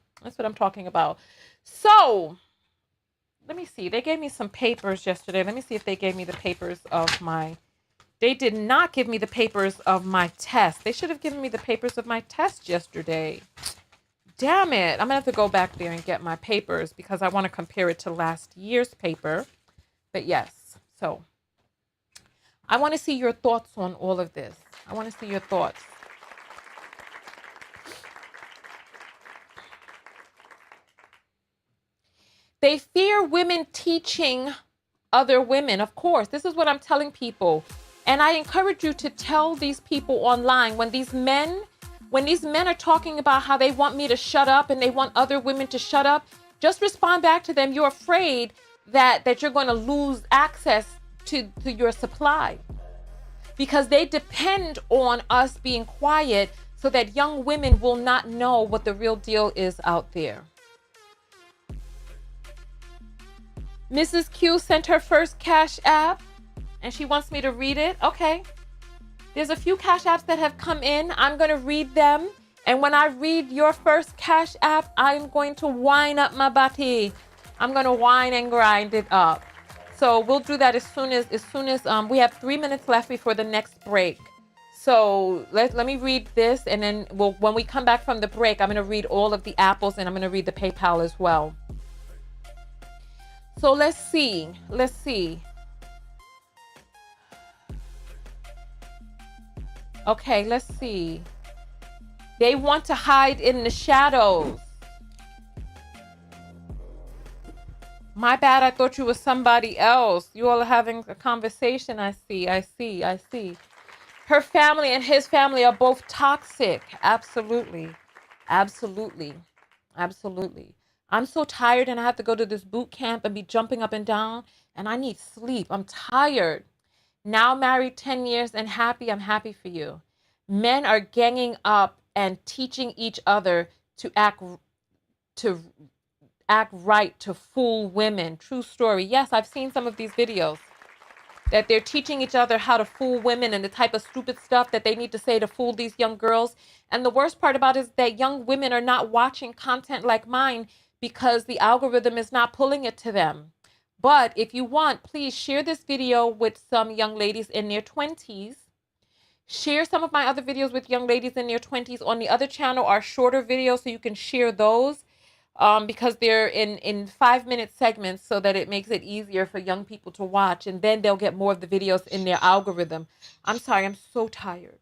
So, let me see. They gave me some papers yesterday. Let me see if they gave me the papers of my... They did not give me the papers of my test. They should have given me the papers of my test yesterday. Damn it. I'm going to have to go back there and get my papers because I want to compare it to last year's paper. But yes, so I want to see your thoughts on all of this. I want to see your thoughts. They fear women teaching other women. Of course, this is what I'm telling people. And I encourage you to tell these people online, when these men are talking about how they want me to shut up and they want other women to shut up, just respond back to them. You're afraid that you're going to lose access to your supply, because they depend on us being quiet so that young women will not know what the real deal is out there. Mrs. Q sent her first Cash App, and she wants me to read it. Okay. There's a few Cash Apps that have come in. I'm going to read them. And when I read your first Cash App, I'm going to wind up my body. I'm going to whine and grind it up. So we'll do that as soon as we have 3 minutes left before the next break. So let me read this, and then when we come back from the break, I'm going to read all of the apples, and I'm going to read the PayPal as well. So let's see. Okay, let's see. They want to hide in the shadows. My bad, I thought you were somebody else. You all are having a conversation. I see. Her family and his family are both toxic. Absolutely. I'm so tired and I have to go to this boot camp and be jumping up and down and I need sleep. I'm tired. Now married 10 years and happy. I'm happy for you. Men are ganging up and teaching each other to act right, to fool women. True story. Yes, I've seen some of these videos that they're teaching each other how to fool women and the type of stupid stuff that they need to say to fool these young girls. And the worst part about it is that young women are not watching content like mine because the algorithm is not pulling it to them. But if you want, please share this video with some young ladies in their 20s. Share some of my other videos with young ladies in their 20s. On the other channel are shorter videos, so you can share those. Because they're in 5-minute segments so that it makes it easier for young people to watch, and then they'll get more of the videos in their algorithm. I'm sorry, I'm so tired.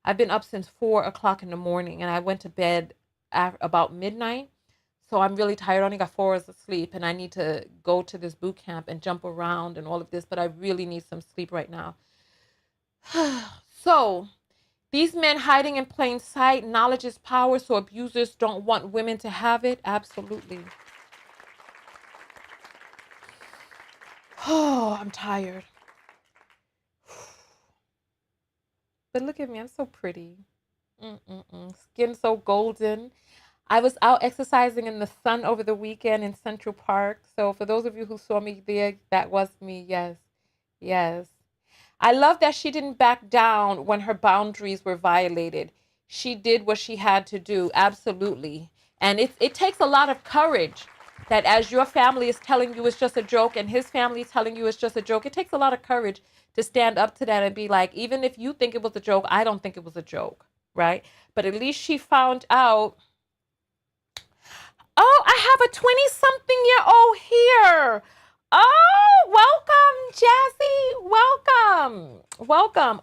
I've been up since 4 o'clock in the morning and I went to bed about midnight. So I'm really tired. I only got 4 hours of sleep and I need to go to this boot camp and jump around and all of this, but I really need some sleep right now. So these men hiding in plain sight, knowledge is power, so abusers don't want women to have it. Absolutely. Oh, I'm tired. But look at me, I'm so pretty. Skin so golden. I was out exercising in the sun over the weekend in Central Park. So for those of you who saw me there, that was me. Yes. I love that she didn't back down when her boundaries were violated. She did what she had to do. Absolutely. And it takes a lot of courage that as your family is telling you it's just a joke and his family is telling you it's just a joke, it takes a lot of courage to stand up to that and be like, even if you think it was a joke, I don't think it was a joke, right? But at least she found out. Oh, I have a 20-something-year-old here. Oh, welcome, Jazzy. Welcome.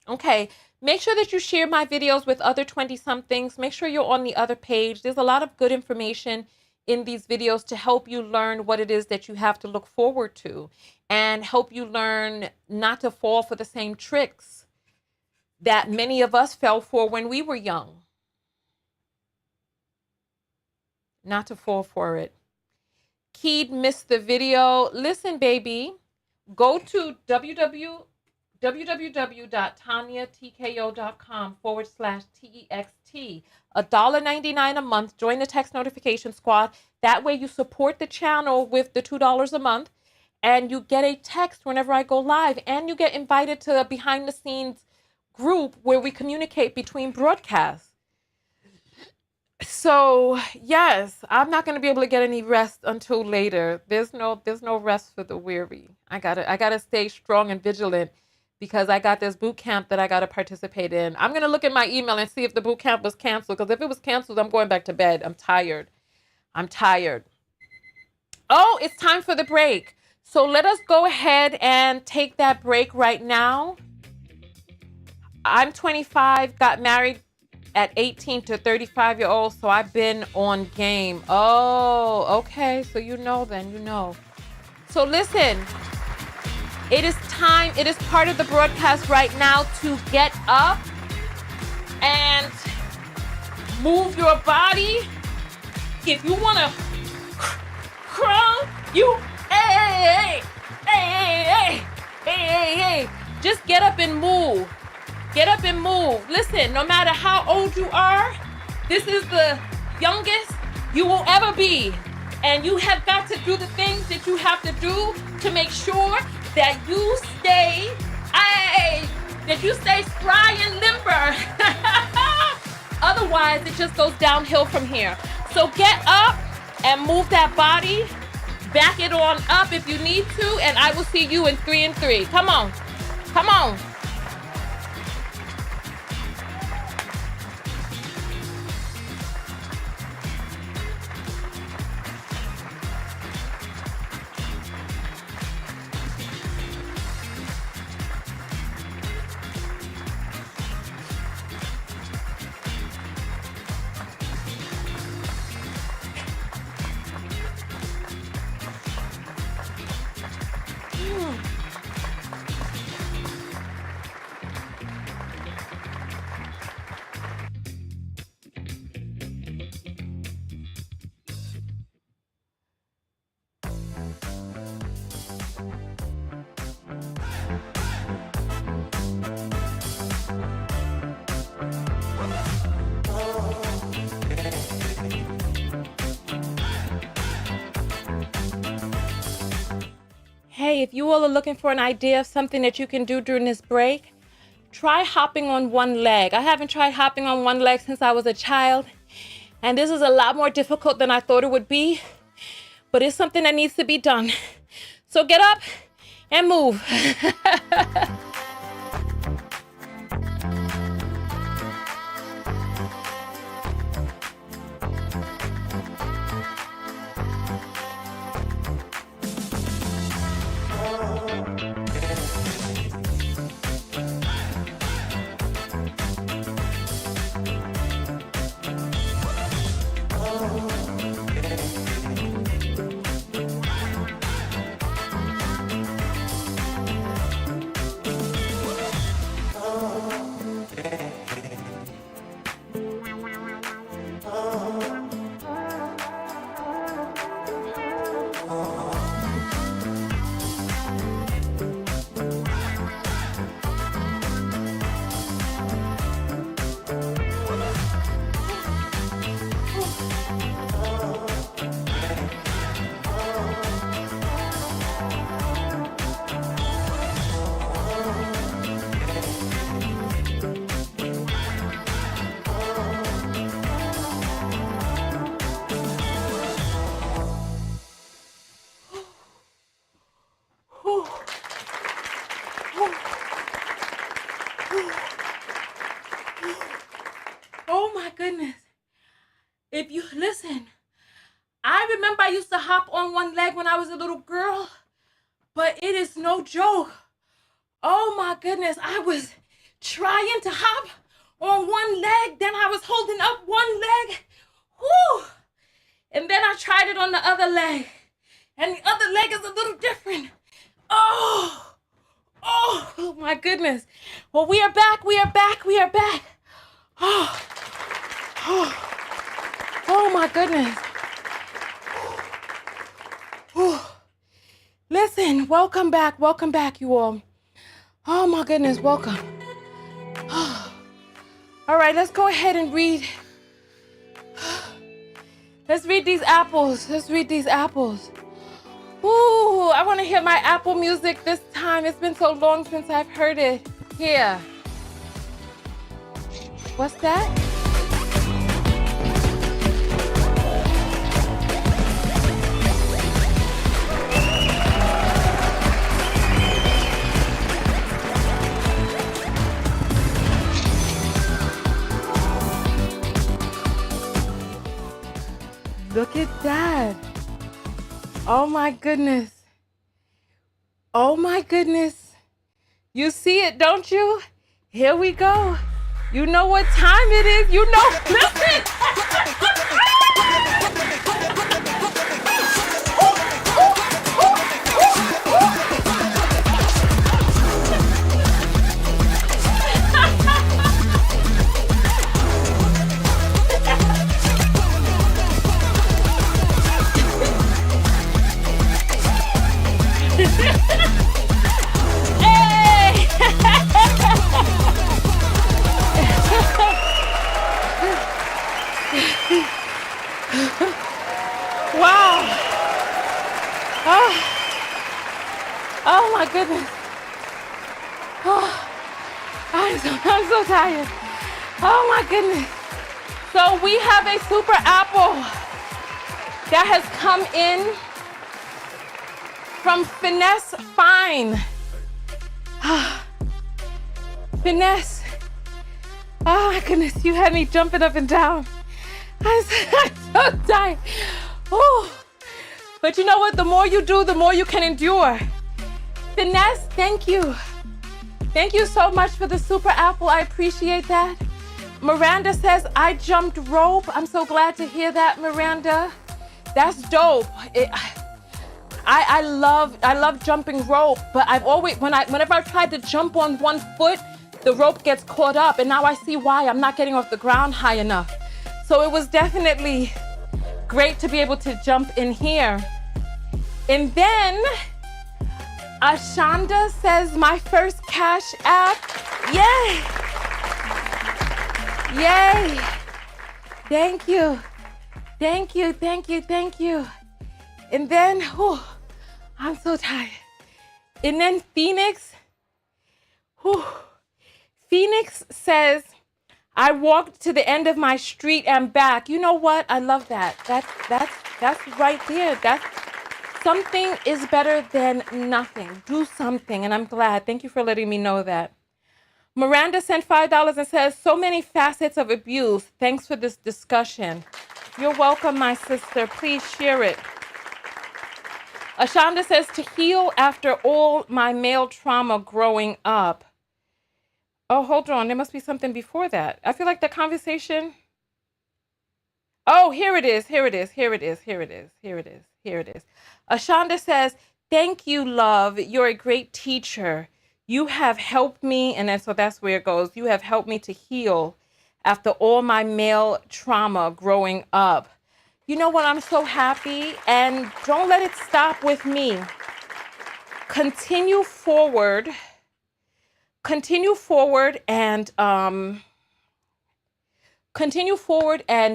Okay. Make sure that you share my videos with other 20-somethings. Make sure you're on the other page. There's a lot of good information in these videos to help you learn what it is that you have to look forward to and help you learn not to fall for the same tricks that many of us fell for when we were young. Not to fall for it. Keed missed the video. Listen, baby, go to www.tonyatko.com/TEXT. $1.99 a month. Join the text notification squad. That way you support the channel with the $2 a month and you get a text whenever I go live, and you get invited to a behind the scenes group where we communicate between broadcasts. So yes, I'm not going to be able to get any rest until later. There's no rest for the weary. I gotta stay strong and vigilant because I got this boot camp that I got to participate in. I'm going to look at my email and see if the boot camp was canceled, because if it was canceled, I'm going back to bed. I'm tired. Oh, it's time for the break. So let us go ahead and take that break right now. I'm 25, got married at 18 to 35-year-old, so I've been on game. Oh, okay. So you know. So listen, it is time. It is part of the broadcast right now to get up and move your body. If you want to crawl, hey. Just get up and move. Listen, no matter how old you are, this is the youngest you will ever be. And you have got to do the things that you have to do to make sure that you stay spry and limber. Otherwise, it just goes downhill from here. So get up and move that body. Back it on up if you need to, and I will see you in 3 and 3. Come on. Hey, if you all are looking for an idea of something that you can do during this break, try hopping on one leg. I haven't tried hopping on one leg since I was a child, and this is a lot more difficult than I thought it would be, but it's something that needs to be done. So get up and move. Oh my goodness. If you listen, I remember I used to hop on one leg when I was a little girl, but it is no joke. Oh my goodness, I was trying to hop on one leg, then I was holding up one leg, whoo, and then I tried it on the other leg, and the other leg is a little different. Oh my goodness. Well, we are back. Oh my goodness. Listen, welcome back, you all. Oh my goodness, welcome. All right, let's go ahead and read. Let's read these apples. Ooh, I want to hear my Apple music this time. It's been so long since I've heard it. Here. What's that? Look at that. Oh my goodness. You see it, don't you? Here we go. You know what time it is. Listen. Wow. Oh my goodness. I'm so tired. Oh my goodness. So we have a super apple that has come in from Finesse Fine. Finesse. Oh my goodness, you had me jumping up and down. I'm so tired. Oh. But you know what? The more you do, the more you can endure. Finesse, thank you. Thank you so much for the super apple. I appreciate that. Miranda says, I jumped rope. I'm so glad to hear that, Miranda. That's dope. I love jumping rope, but I've always, whenever I've tried to jump on one foot, the rope gets caught up, and now I see why I'm not getting off the ground high enough. So it was definitely great to be able to jump in here. And then Ashanda says, my first Cash App. Yay! Yay! Thank you. Thank you. And then, I'm so tired. And then Phoenix says, I walked to the end of my street and back. You know what? I love that. That's right there. That's something is better than nothing. Do something. And I'm glad. Thank you for letting me know that. Miranda sent $5 and says, so many facets of abuse. Thanks for this discussion. You're welcome, my sister. Please share it. Ashonda says, to heal after all my male trauma growing up. Oh, hold on. There must be something before that. I feel like the conversation. Oh, here it is. Ashonda says, thank you, love. You're a great teacher. You have helped me. And then, so that's where it goes. You have helped me to heal after all my male trauma growing up. You know what? I'm so happy. And don't let it stop with me. Continue forward and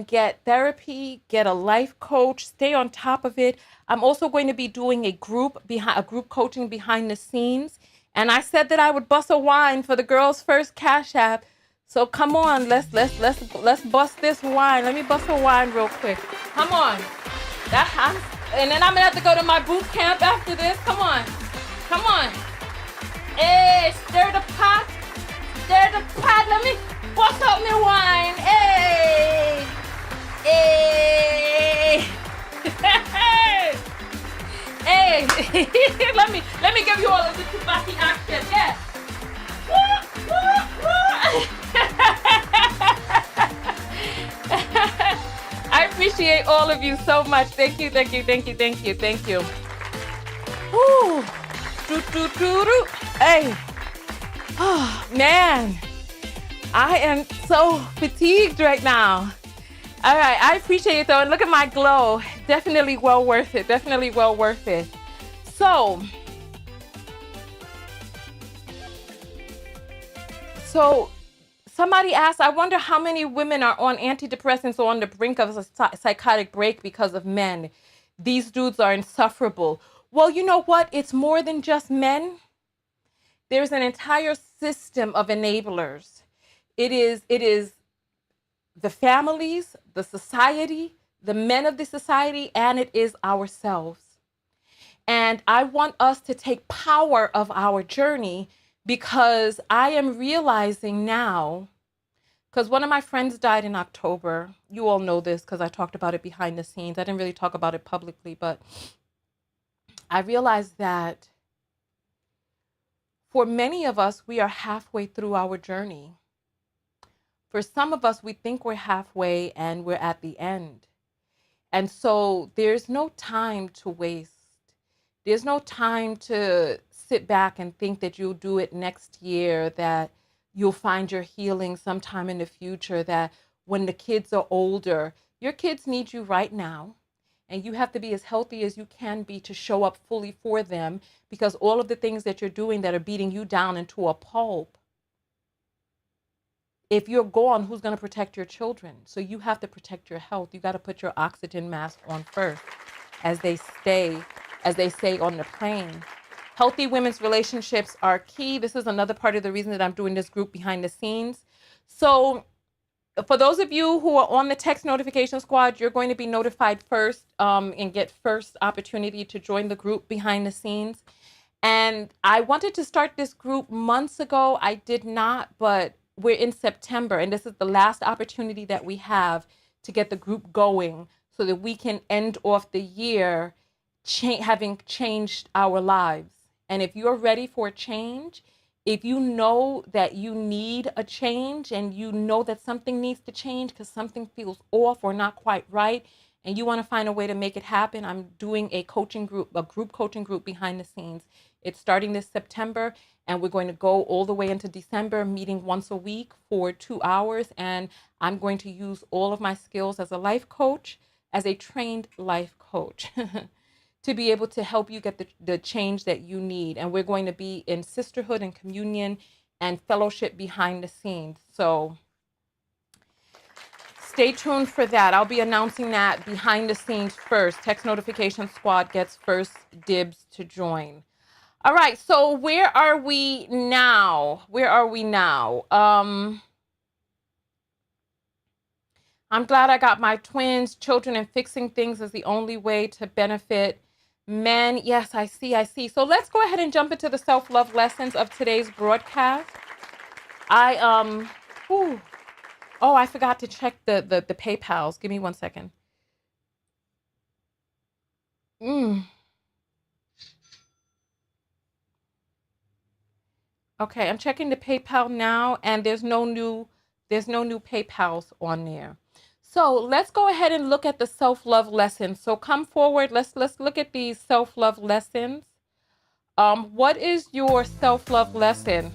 get therapy, get a life coach, stay on top of it. I'm also going to be doing a group coaching behind the scenes. And I said that I would bust a wine for the girls' first Cash App. So come on, let's bust this wine. Let me bust a wine real quick. Come on. And then I'm gonna have to go to my boot camp after this. Come on. Hey, stir the pot. Let me bust up my wine. Hey. Hey. let me give you all of the Tupaki action. Yeah. I appreciate all of you so much. Thank you. Woo. Do. Hey. Oh, man. I am so fatigued right now. All right, I appreciate it though. And look at my glow. Definitely well worth it. So somebody asked, I wonder how many women are on antidepressants or on the brink of a psychotic break because of men. These dudes are insufferable. Well, you know what? It's more than just men. There's an entire system of enablers. It is the families, the society, the men of the society, and it is ourselves. And I want us to take power of our journey, because I am realizing now, because one of my friends died in October. You all know this because I talked about it behind the scenes. I didn't really talk about it publicly, but I realized that for many of us, we are halfway through our journey. For some of us, we think we're halfway and we're at the end. And so there's no time to waste. There's no time to sit back and think that you'll do it next year, that you'll find your healing sometime in the future, that when the kids are older, your kids need you right now. And you have to be as healthy as you can be to show up fully for them, because all of the things that you're doing that are beating you down into a pulp, if you're gone, who's going to protect your children? So you have to protect your health. You got to put your oxygen mask on first, as they say on the plane. Healthy women's relationships are key. This is another part of the reason that I'm doing this group behind the scenes. So for those of you who are on the text notification squad, you're going to be notified first and get first opportunity to join the group behind the scenes. And I wanted to start this group months ago. I did not, but we're in September, and this is the last opportunity that we have to get the group going so that we can end off the year having changed our lives. And if you're ready for a change, if you know that you need a change and you know that something needs to change because something feels off or not quite right, and you want to find a way to make it happen, I'm doing a group coaching group behind the scenes. It's starting this September, and we're going to go all the way into December, meeting once a week for 2 hours. And I'm going to use all of my skills as a life coach, as a trained life coach, to be able to help you get the change that you need. And we're going to be in sisterhood and communion and fellowship behind the scenes. So stay tuned for that. I'll be announcing that behind the scenes first. Text notification squad gets first dibs to join. All right, so where are we now? Where are we now? I'm glad I got my twins, children, and fixing things is the only way to benefit men. Yes, I see, I see. So let's go ahead and jump into the self-love lessons of today's broadcast. Whew. Oh, I forgot to check the PayPals. Give me 1 second. Okay, I'm checking the PayPal now, and there's no new PayPals on there. So let's go ahead and look at the self-love lessons. So come forward. Let's look at these self-love lessons. What is your self-love lesson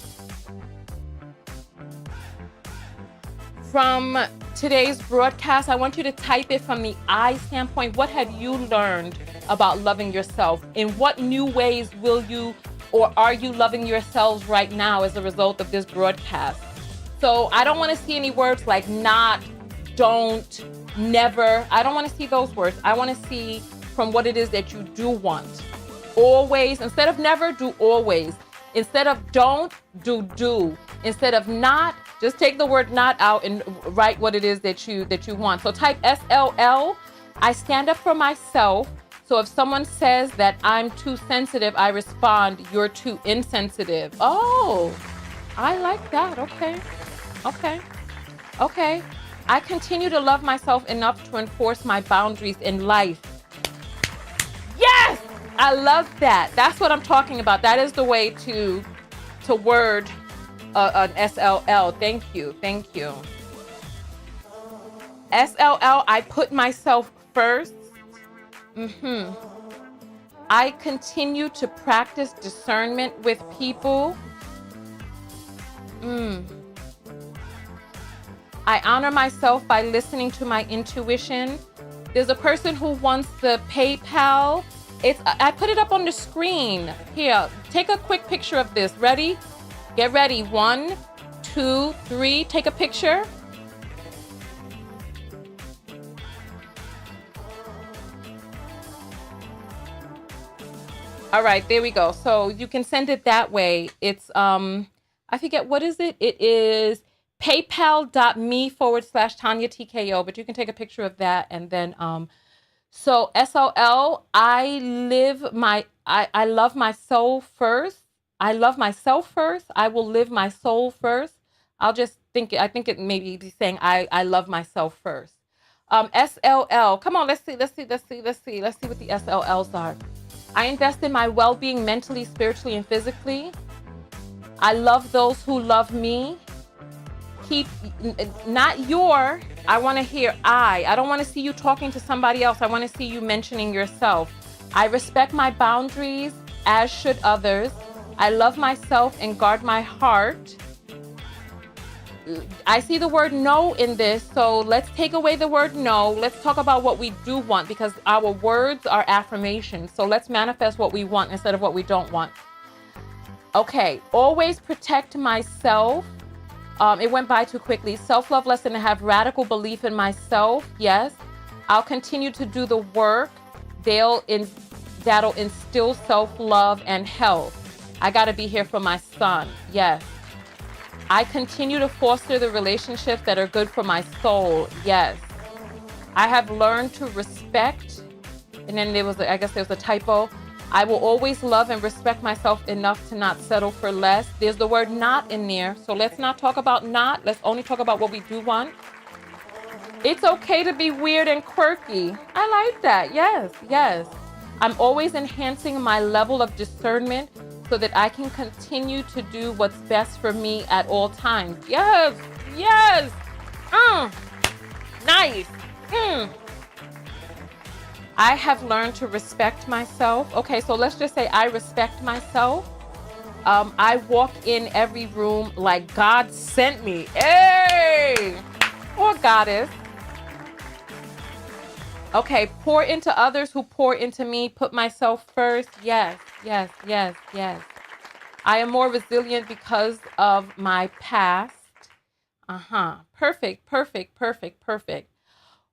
from today's broadcast? I want you to type it from the I standpoint. What have you learned about loving yourself? In what new ways will you or are you loving yourselves right now as a result of this broadcast? So I don't want to see any words like not, don't, never. I don't want to see those words. I want to see from what it is that you do want. Always, instead of never, do always. Instead of don't, do. Instead of not, just take the word not out and write what it is that you want. So type SLL. I stand up for myself. So if someone says that I'm too sensitive, I respond, you're too insensitive. Oh, I like that. Okay. I continue to love myself enough to enforce my boundaries in life. Yes, I love that. That's what I'm talking about. That is the way to word an SLL. Thank you. SLL, I put myself first. I continue to practice discernment with people. I honor myself by listening to my intuition. There's a person who wants the PayPal. I put it up on the screen. Here, take a quick picture of this. Ready? Get ready. 1, 2, 3. Take a picture. All right, there we go. So you can send it that way. It's, I forget, what is it? It is paypal.me/Tonya TKO, but you can take a picture of that. And then, so SOL, I love my soul first. I love myself first. I will live my soul first. I think it may be saying I love myself first. SLL, come on, let's see what the SLLs are. I invest in my well-being mentally, spiritually, and physically. I love those who love me. Not your, I want to hear I don't want to see you talking to somebody else. I want to see you mentioning yourself. I respect my boundaries, as should others. I love myself and guard my heart. I see the word no in this, so let's take away the word no. Let's talk about what we do want, because our words are affirmations. So let's manifest what we want instead of what we don't want. Okay, always protect myself. It went by too quickly. Self-love lesson to have radical belief in myself. Yes. I'll continue to do the work that'll instill self-love and health. I got to be here for my son. Yes. I continue to foster the relationships that are good for my soul. Yes. I have learned to respect, and then there was a typo. I will always love and respect myself enough to not settle for less. There's the word not in there, so let's not talk about not. Let's only talk about what we do want. It's okay to be weird and quirky. I like that. Yes. I'm always enhancing my level of discernment so that I can continue to do what's best for me at all times. Yes. Nice. I have learned to respect myself. Okay, so let's just say I respect myself. I walk in every room like God sent me. Hey! Or goddess. Okay, pour into others who pour into me. Put myself first. Yes. I am more resilient because of my past. Perfect.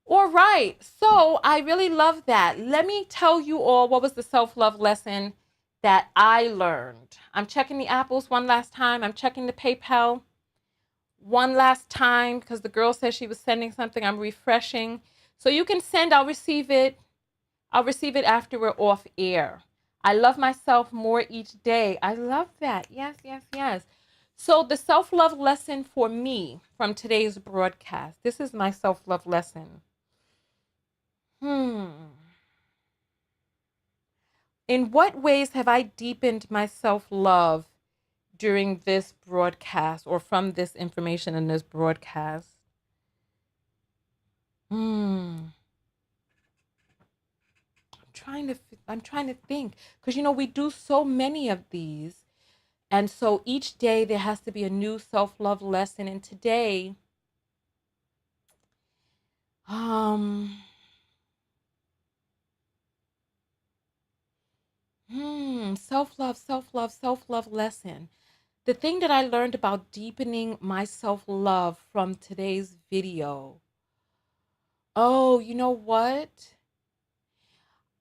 All right, so I really love that. Let me tell you all what was the self-love lesson that I learned. I'm checking the apples one last time. I'm checking the PayPal one last time because the girl said she was sending something. I'm refreshing. So you can send, I'll receive it. I'll receive it after we're off air. I love myself more each day. I love that. Yes, yes, yes. So the self-love lesson for me from today's broadcast. This is my self-love lesson. In what ways have I deepened my self-love during this broadcast or from this information in this broadcast? I'm trying to think because we do so many of these, and so each day there has to be a new self-love lesson. And today, self-love lesson. The thing that I learned about deepening my self-love from today's video. Oh, you know what?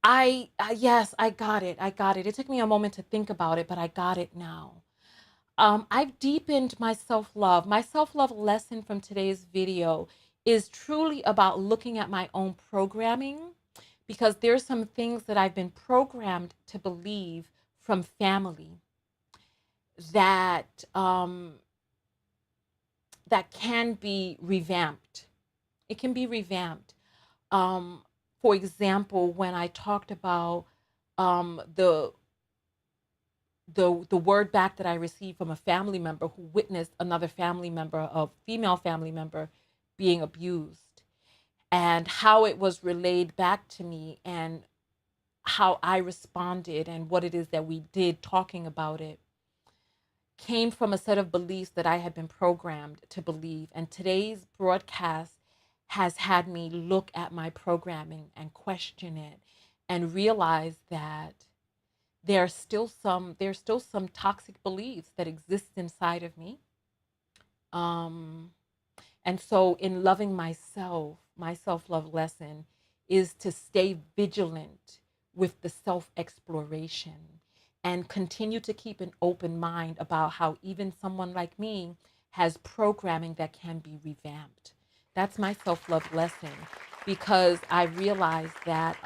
Yes, I got it. It took me a moment to think about it, but I got it now. I've deepened my self-love. My self-love lesson from today's video is truly about looking at my own programming, because there's some things that I've been programmed to believe from family that that can be revamped. It can be revamped. For example, when I talked about the word back that I received from a family member who witnessed another family member, a female family member, being abused, and how it was relayed back to me and how I responded and what it is that we did talking about it, came from a set of beliefs that I had been programmed to believe. And today's broadcast has had me look at my programming and question it and realize that there's still some toxic beliefs that exist inside of me. And so in loving myself, my self-love lesson is to stay vigilant with the self-exploration and continue to keep an open mind about how even someone like me has programming that can be revamped. That's my self-love lesson, because I realize that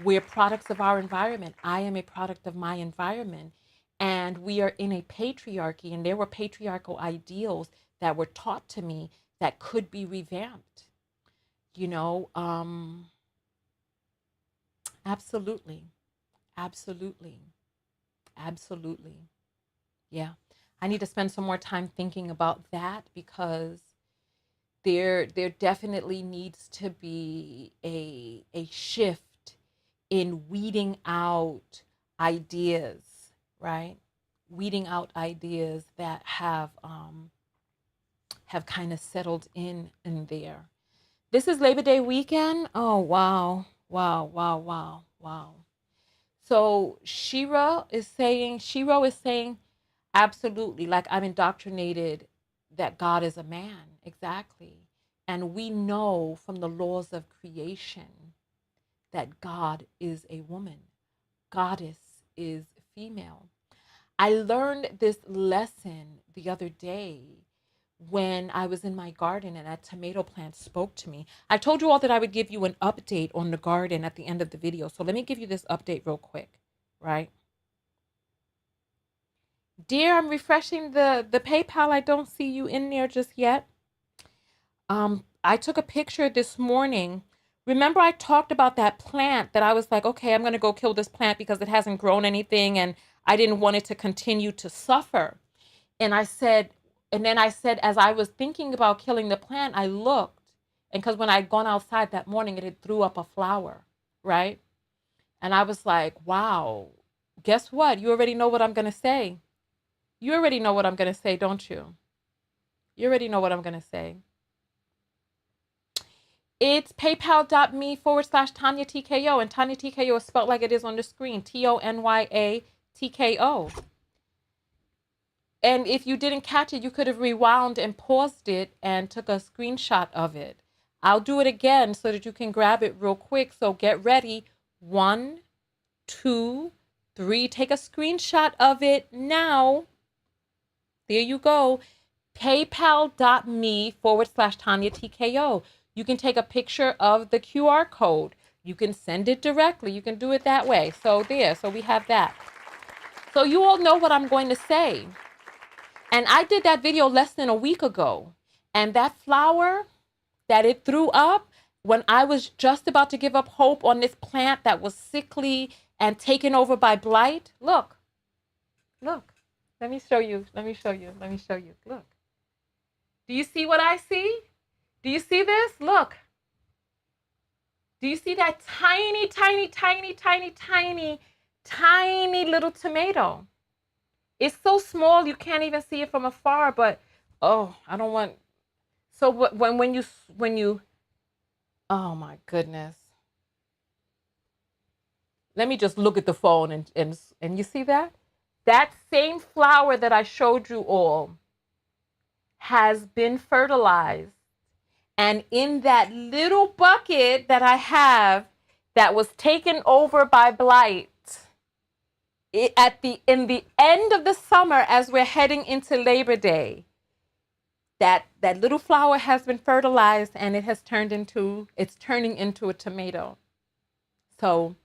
we're products of our environment. I am a product of my environment. And we are in a patriarchy, and there were patriarchal ideals that were taught to me that could be revamped. Absolutely. Absolutely. Absolutely. Yeah. I need to spend some more time thinking about that, because there definitely needs to be a shift in weeding out ideas, right? Weeding out ideas that have kind of settled in there. This is Labor Day weekend. Oh, wow. Wow, wow, wow, wow. So Shiro is saying, absolutely, like I'm indoctrinated that God is a man. Exactly. And we know from the laws of creation that God is a woman. Goddess is female. I learned this lesson the other day when I was in my garden and a tomato plant spoke to me. I told you all that I would give you an update on the garden at the end of the video. So let me give you this update real quick, right? Dear, I'm refreshing the PayPal. I don't see you in there just yet. I took a picture this morning. Remember I talked about that plant that I was like, okay, I'm going to go kill this plant because it hasn't grown anything and I didn't want it to continue to suffer. And then I said, as I was thinking about killing the plant, I looked, and because when I'd gone outside that morning, it had threw up a flower, right? And I was like, wow, guess what? You already know what I'm going to say. You already know what I'm going to say, don't you? You already know what I'm going to say. It's paypal.me/Tonya TKO, and Tonya TKO is spelled like it is on the screen, TONYA TKO. And if you didn't catch it, you could have rewound and paused it and took a screenshot of it. I'll do it again so that you can grab it real quick. So get ready. 1, 2, 3. Take a screenshot of it now. There you go. PayPal.me/TonyaTKO. You can take a picture of the QR code. You can send it directly. You can do it that way. So there, so we have that. So you all know what I'm going to say. And I did that video less than a week ago. And that flower that it threw up when I was just about to give up hope on this plant that was sickly and taken over by blight. Look. Let me show you. Look. Do you see what I see? Do you see this? Look. Do you see that tiny, tiny, tiny, tiny, tiny, tiny little tomato? It's so small you can't even see it from afar, but oh, I don't want. So when you, oh my goodness. Let me just look at the phone and you see that? That same flower that I showed you all has been fertilized. And in that little bucket that I have that was taken over by blight, in the end of the summer as we're heading into Labor Day, that little flower has been fertilized and it's turning into a tomato. So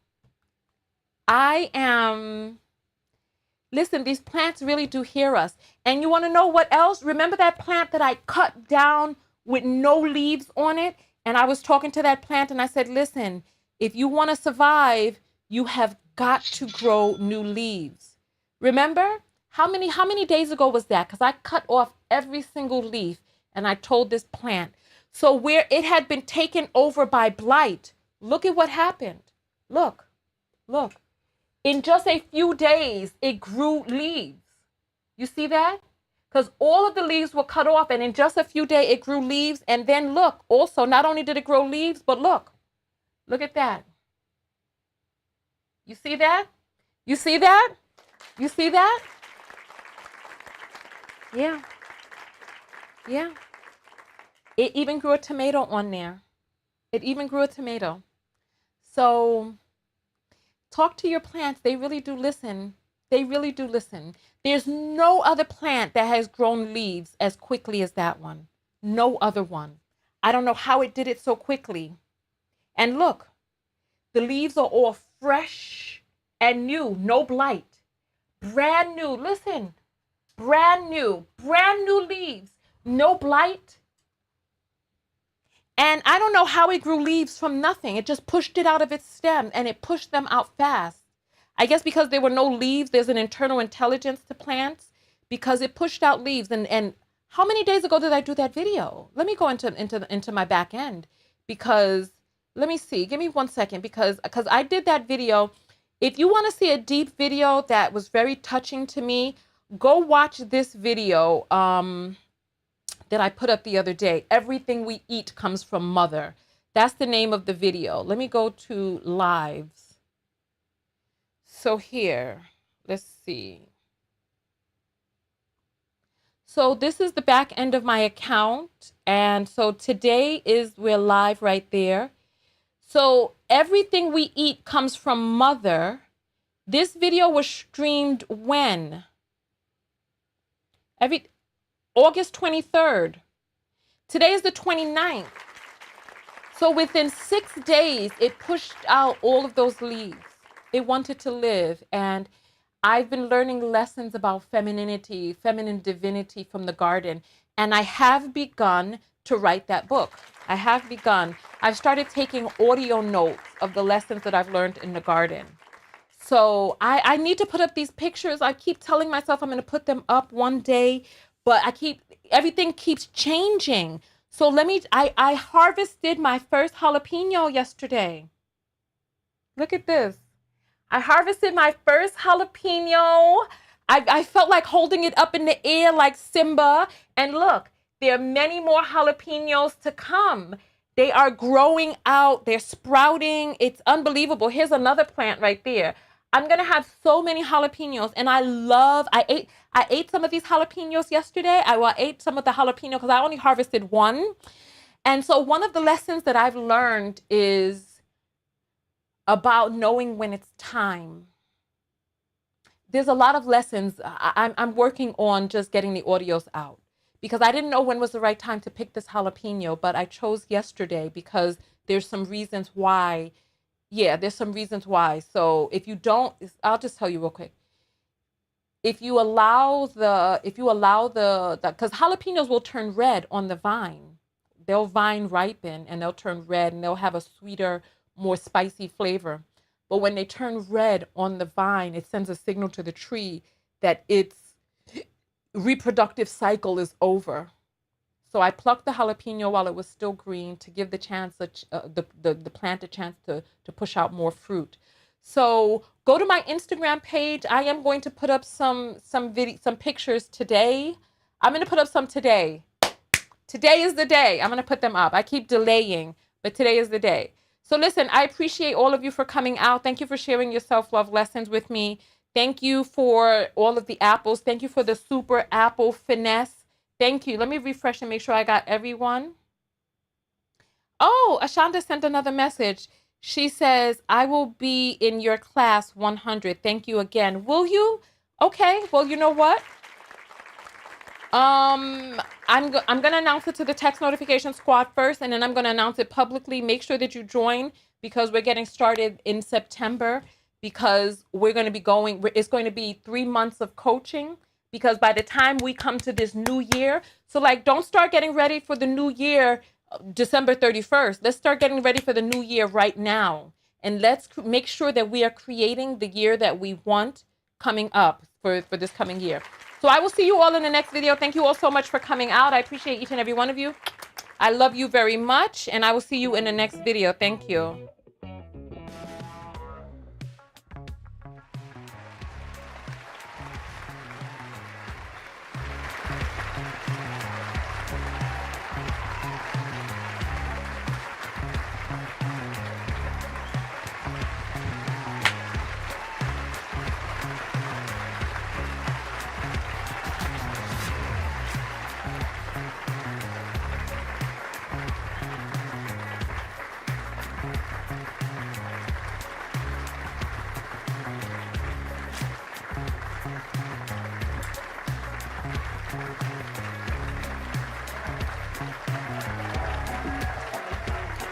listen, these plants really do hear us. And you want to know what else? Remember that plant that I cut down with no leaves on it? And I was talking to that plant and I said, listen, if you want to survive, you have got to grow new leaves. Remember? How many days ago was that? Because I cut off every single leaf and I told this plant. So where it had been taken over by blight, look at what happened. Look. In just a few days, it grew leaves. You see that? Because all of the leaves were cut off, and in just a few days, it grew leaves. And then look, also, not only did it grow leaves, but look at that. You see that? You see that? You see that? Yeah. It even grew a tomato on there. So talk to your plants. They really do listen. There's no other plant that has grown leaves as quickly as that one. No other one. I don't know how it did it so quickly. And look, the leaves are all fresh and new, no blight. Brand new, listen, brand new leaves, no blight. And I don't know how it grew leaves from nothing. It just pushed it out of its stem and it pushed them out fast. I guess because there were no leaves, there's an internal intelligence to plants because it pushed out leaves. And how many days ago did I do that video? Let me go into my back end because let me see. Give me 1 second because I did that video. If you want to see a deep video that was very touching to me, go watch this video that I put up the other day. Everything we eat comes from Mother. That's the name of the video. Let me go to lives. So here, let's see. So this is the back end of my account. And so today we're live right there. So everything we eat comes from Mother. This video was streamed when? August 23rd. Today is the 29th. So within 6 days, it pushed out all of those leaves. It wanted to live. And I've been learning lessons about femininity, feminine divinity from the garden. And I have begun to write that book. I've started taking audio notes of the lessons that I've learned in the garden. So I need to put up these pictures. I keep telling myself I'm going to put them up one day, but everything keeps changing. So I harvested my first jalapeno yesterday. Look at this. I harvested my first jalapeno. I felt like holding it up in the air like Simba. And look, there are many more jalapenos to come. They are growing out. They're sprouting. It's unbelievable. Here's another plant right there. I'm going to have so many jalapenos. And I ate some of these jalapenos yesterday. I ate some of the jalapeno because I only harvested one. And so one of the lessons that I've learned is about knowing when it's time. there's a lot of lessons. I'm working on just getting the audios out because I didn't know when was the right time to pick this jalapeno, but I chose yesterday because there's some reasons why. Yeah, there's some reasons why. So if you don't, I'll just tell you real quick. If you allow because jalapenos will turn red on the vine. They'll vine ripen and they'll turn red and they'll have a sweeter, more spicy flavor. But when they turn red on the vine, it sends a signal to the tree that its reproductive cycle is over. So I plucked the jalapeno while it was still green to give the plant a chance to push out more fruit. So go to my Instagram page. I am going to put up some pictures today. I'm going to put up some today. Today is the day. I'm going to put them up. I keep delaying, but today is the day. So listen, I appreciate all of you for coming out. Thank you for sharing your self-love lessons with me. Thank you for all of the apples. Thank you for the super apple finesse. Thank you. Let me refresh and make sure I got everyone. Oh, Ashanda sent another message. She says, I will be in your class 100. Thank you again. Will you? Okay. Well, you know what? I'm going to announce it to the text notification squad first, and then I'm going to announce it publicly. Make sure that you join because we're getting started in September because it's going to be 3 months of coaching because by the time we come to this new year, so like don't start getting ready for the new year December 31st. Let's start getting ready for the new year right now. And let's make sure that we are creating the year that we want coming up for this coming year. So I will see you all in the next video. Thank you all so much for coming out. I appreciate each and every one of you. I love you very much. And I will see you in the next video. Thank you.